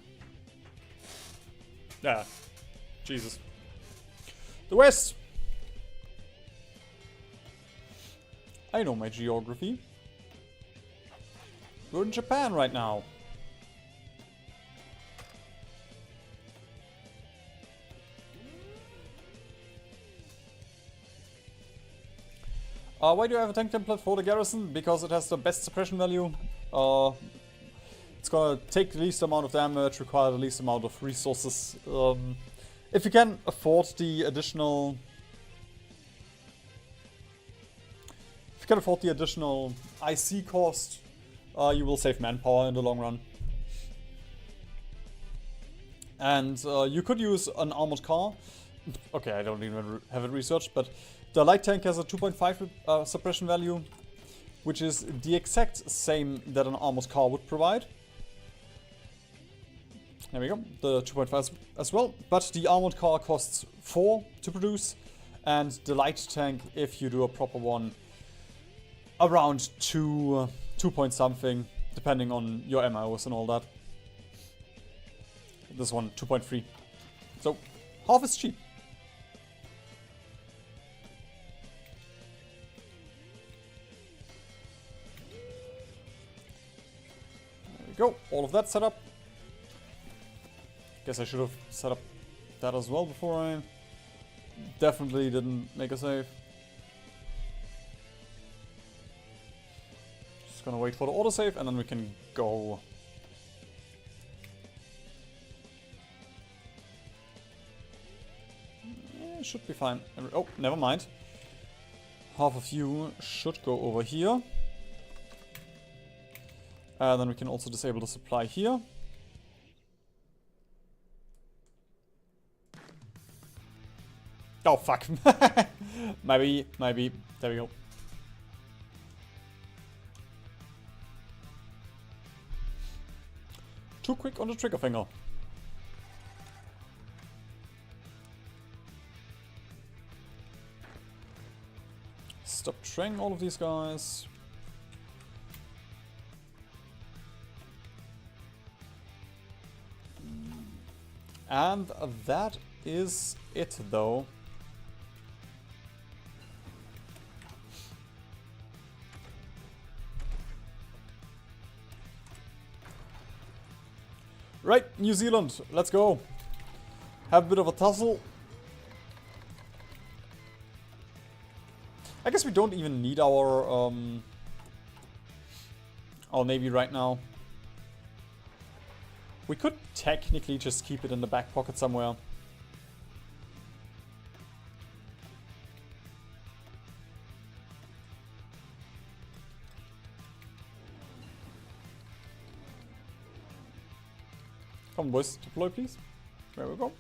Yeah. Jesus. The west! I know my geography. We're in Japan right now. Why do I have a tank template for the garrison? Because it has the best suppression value. It's gonna take the least amount of damage, require the least amount of resources. If you can afford the additional... If you can afford the additional IC cost, you will save manpower in the long run. And you could use an armored car. Okay, I don't even have it researched, but the light tank has a 2.5 suppression value, which is the exact same that an armored car would provide. There we go, the 2.5 as well, but the armored car costs 4 to produce, and the light tank, if you do a proper one, around 2 point something, depending on your MIOs and all that. This one, 2.3. So, half is cheap. There we go, all of that set up. Guess I should have set up that as well before I definitely didn't make a save. Just gonna wait for the autosave and then we can go. Yeah, should be fine. Oh, never mind. Half of you should go over here. Then we can also disable the supply here. Oh, fuck. maybe. There we go. Too quick on the trigger finger. Stop training all of these guys. And that is it, though. Right, New Zealand, let's go. Have a bit of a tussle. I guess we don't even need our navy right now. We could technically just keep it in the back pocket somewhere. Come on, boys, deploy please. There we go.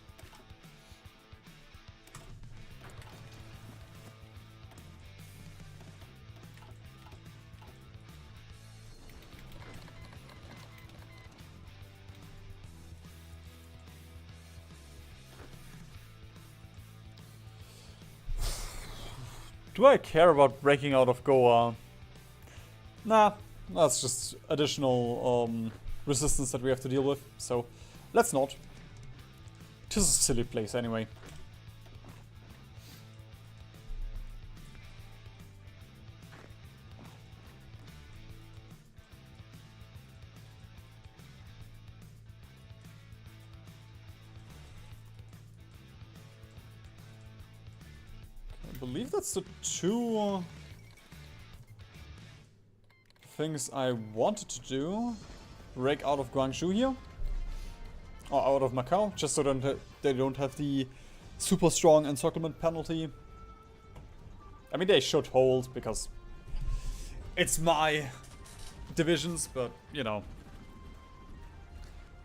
Do I care about breaking out of Goa? Nah, that's just additional resistance that we have to deal with, so let's not. This is a silly place anyway. I believe that's the two things I wanted to do. Break out of Guangzhou here. Or out of Macau, just so that they don't have the super strong encirclement penalty. I mean, they should hold, because it's my divisions, but, you know.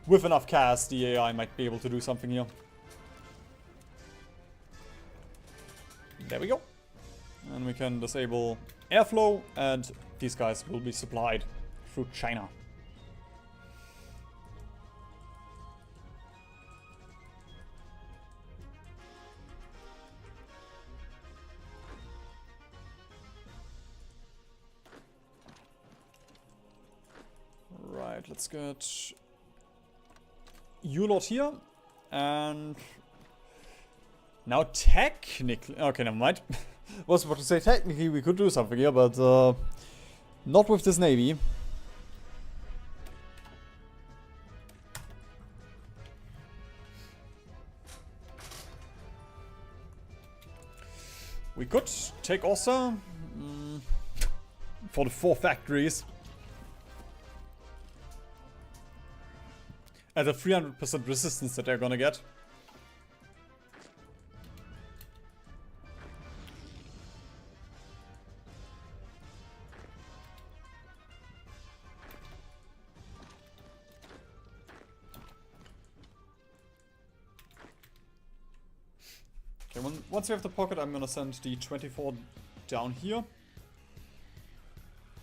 With enough cast, the AI might be able to do something here. There we go. And we can disable airflow, and these guys will be supplied through China. Right, let's get you lot here, and now technically, okay, never mind. Was about to say technically we could do something here, but not with this navy. We could take Ossa. for the 4 factories. At a 300% resistance that they're gonna get. Okay, once we have the pocket, I'm gonna send the 24 down here.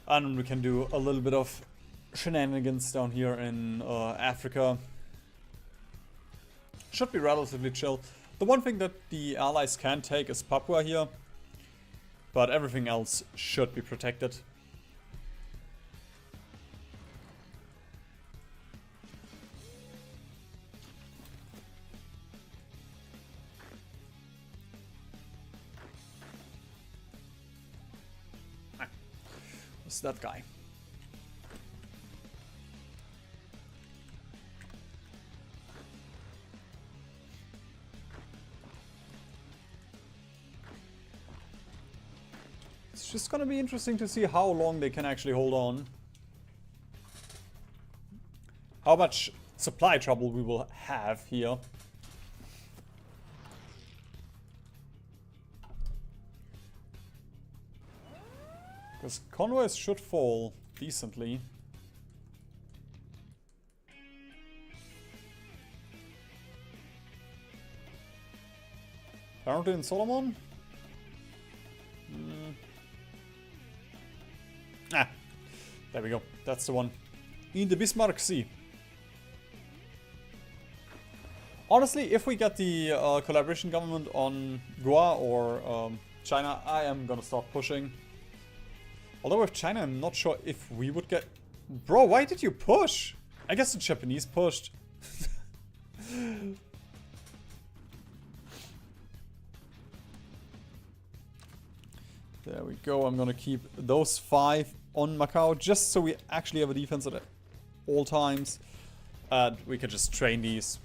And we can do a little bit of shenanigans down here in Africa. Should be relatively chill. The one thing that the allies can take is Papua here. But everything else should be protected. What's that guy? It's just gonna be interesting to see how long they can actually hold on. How much supply trouble we will have here. Because convoys should fall decently. Apparently in Solomon? Ah, there we go. That's the one. In the Bismarck Sea. Honestly, if we get the collaboration government on Goa or China, I am gonna start pushing. Although with China, I'm not sure if we would get... Bro, why did you push? I guess the Japanese pushed. There we go. I'm gonna keep those 5 on Macau just so we actually have a defense at all times. And we can just train these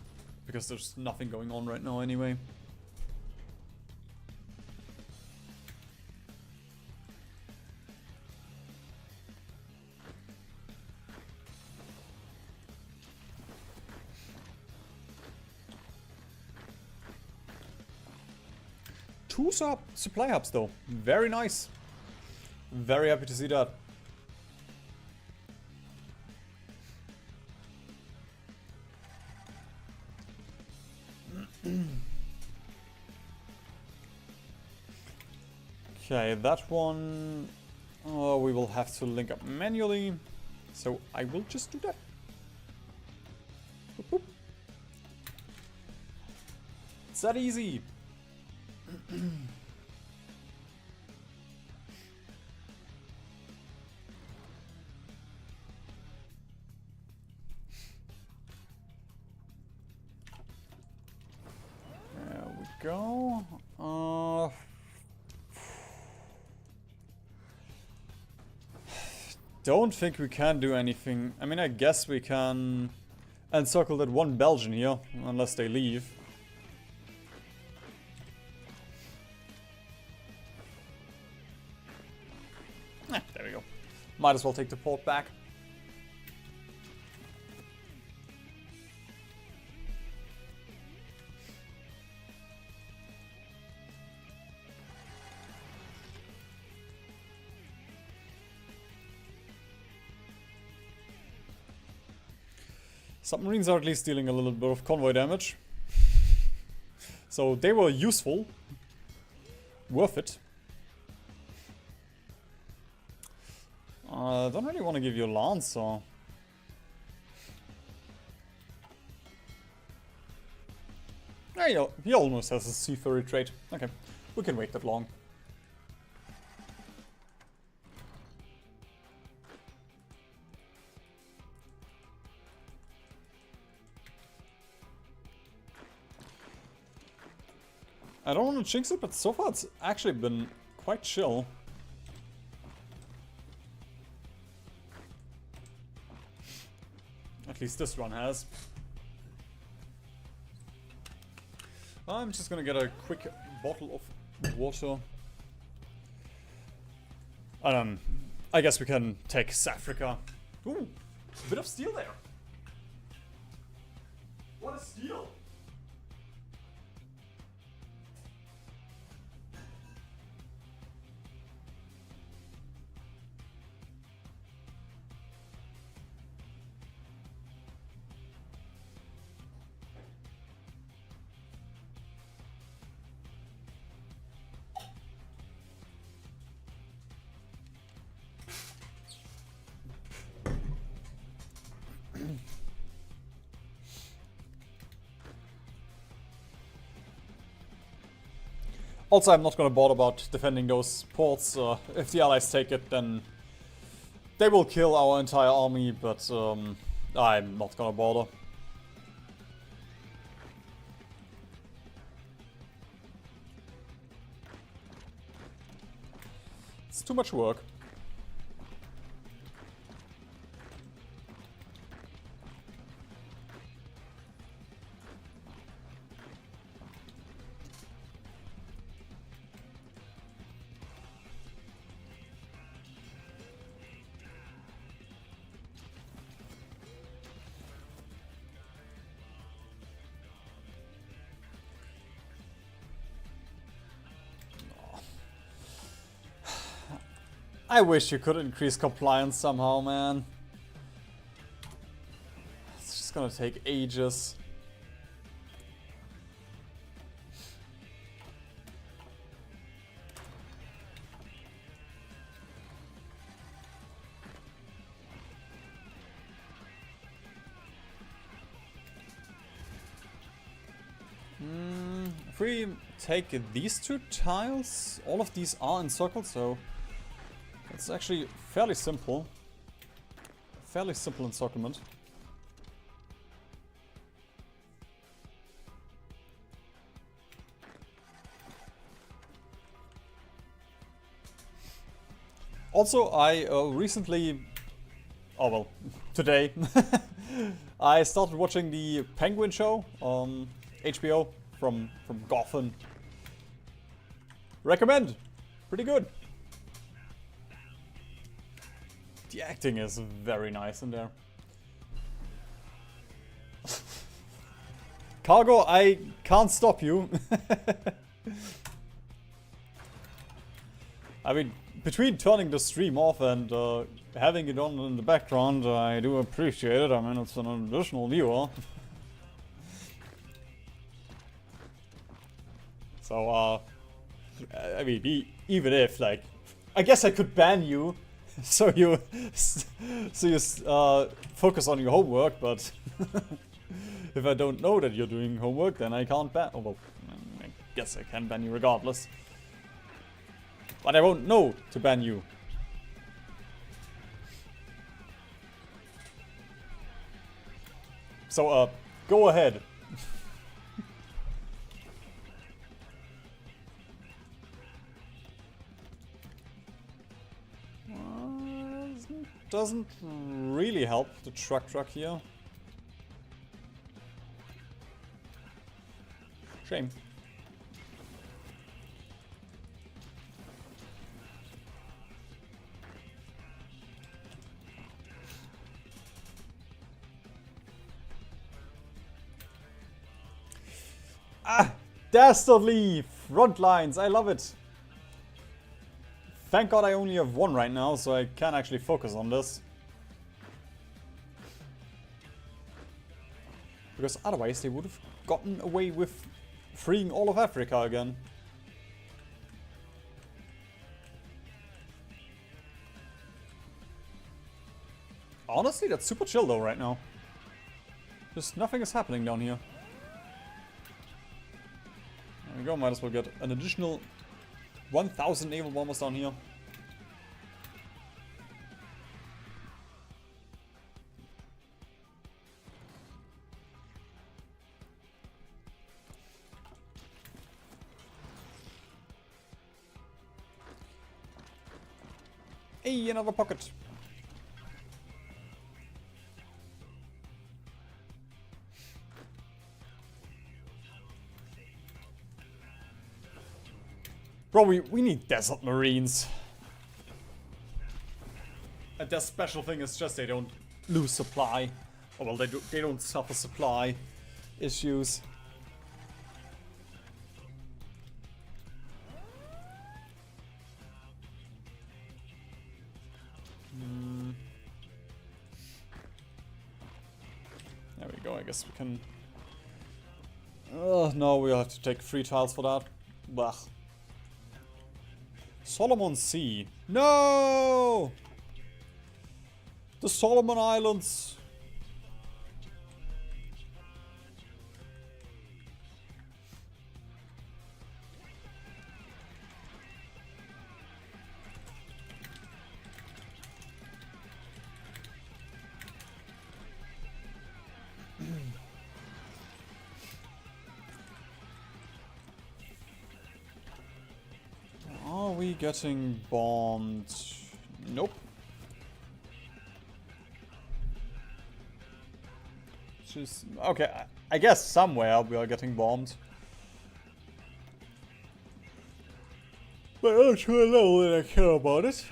because there's nothing going on right now anyway. Two supply hubs though. Very nice. Very happy to see that. Okay, that one we will have to link up manually. So I will just do that. Boop, boop. It's that easy. There we go. Don't think we can do anything. I mean, I guess we can encircle that one Belgian here, unless they leave. There we go. Might as well take the port back. Submarines are at least dealing a little bit of convoy damage. So they were useful. Worth it. I don't really want to give you a Lancer. Yeah, he almost has a seafarer trait. Okay, we can wait that long. I don't want to jinx it, but so far it's actually been quite chill. At least this one has. I'm just gonna get a quick bottle of water. I guess we can take Africa. Ooh, a bit of steel there. What a steal! Also, I'm not gonna bother about defending those ports. If the allies take it, then they will kill our entire army, but I'm not gonna bother. It's too much work. I wish you could increase compliance somehow, man. It's just gonna take ages. If we take these two tiles, all of these are encircled, so it's actually fairly simple. Fairly simple encirclement. Also, I recently, oh well, today, I started watching the Penguin show on HBO from Gotham. Recommend! Pretty good. The acting is very nice in there. Cargo, I can't stop you. I mean, between turning the stream off and having it on in the background, I do appreciate it. I mean, it's an additional viewer. So, I mean, even if, like, I guess I could ban you. So you focus on your homework, but if I don't know that you're doing homework, then I can't ban. Oh well, I guess I can ban you regardless, but I won't know to ban you. So go ahead. Doesn't really help the truck here. Shame. Ah! Dastardly! Front lines, I love it! Thank God I only have one right now, so I can actually focus on this. Because otherwise they would have gotten away with freeing all of Africa again. Honestly, that's super chill though right now. Just nothing is happening down here. There we go, might as well get an additional 1,000 naval bombers down here. Hey, another pocket. Bro, we need desert marines. their special thing is just they don't lose supply. Or well, they don't suffer supply issues. There we go, I guess we can... no, we'll have to take 3 tiles for that. Bah. Solomon Sea. No! The Solomon Islands. Are we getting bombed? Nope. Just, okay, I guess somewhere we are getting bombed. But I'm not sure that I care about it.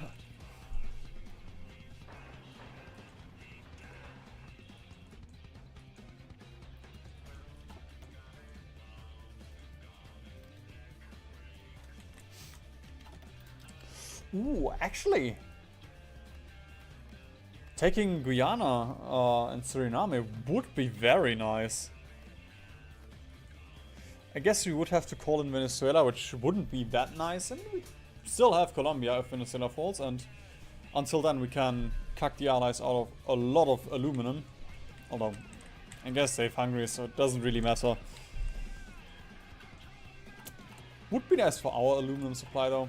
Ooh, actually, taking Guyana and Suriname would be very nice. I guess we would have to call in Venezuela, which wouldn't be that nice, and we still have Colombia if Venezuela falls, and until then we can cuck the allies out of a lot of aluminum. Although, I guess they've Hungary, so it doesn't really matter. Would be nice for our aluminum supply though.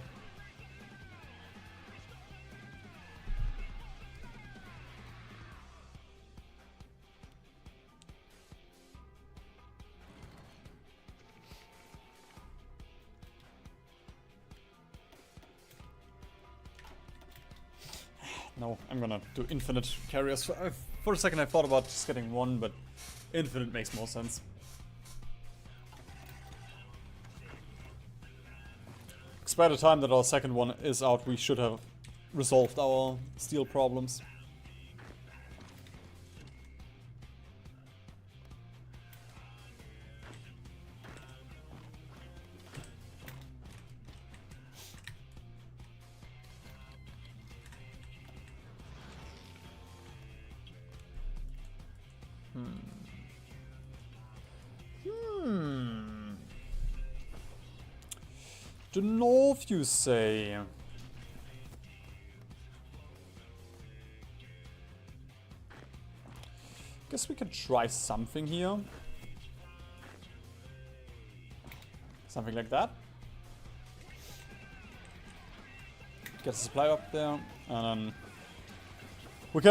No, I'm gonna do infinite carriers. For a second I thought about just getting 1, but infinite makes more sense. Because by the time that our second one is out, we should have resolved our steel problems. The north, you say? Guess we could try something here. Something like that. Get the supply up there, and then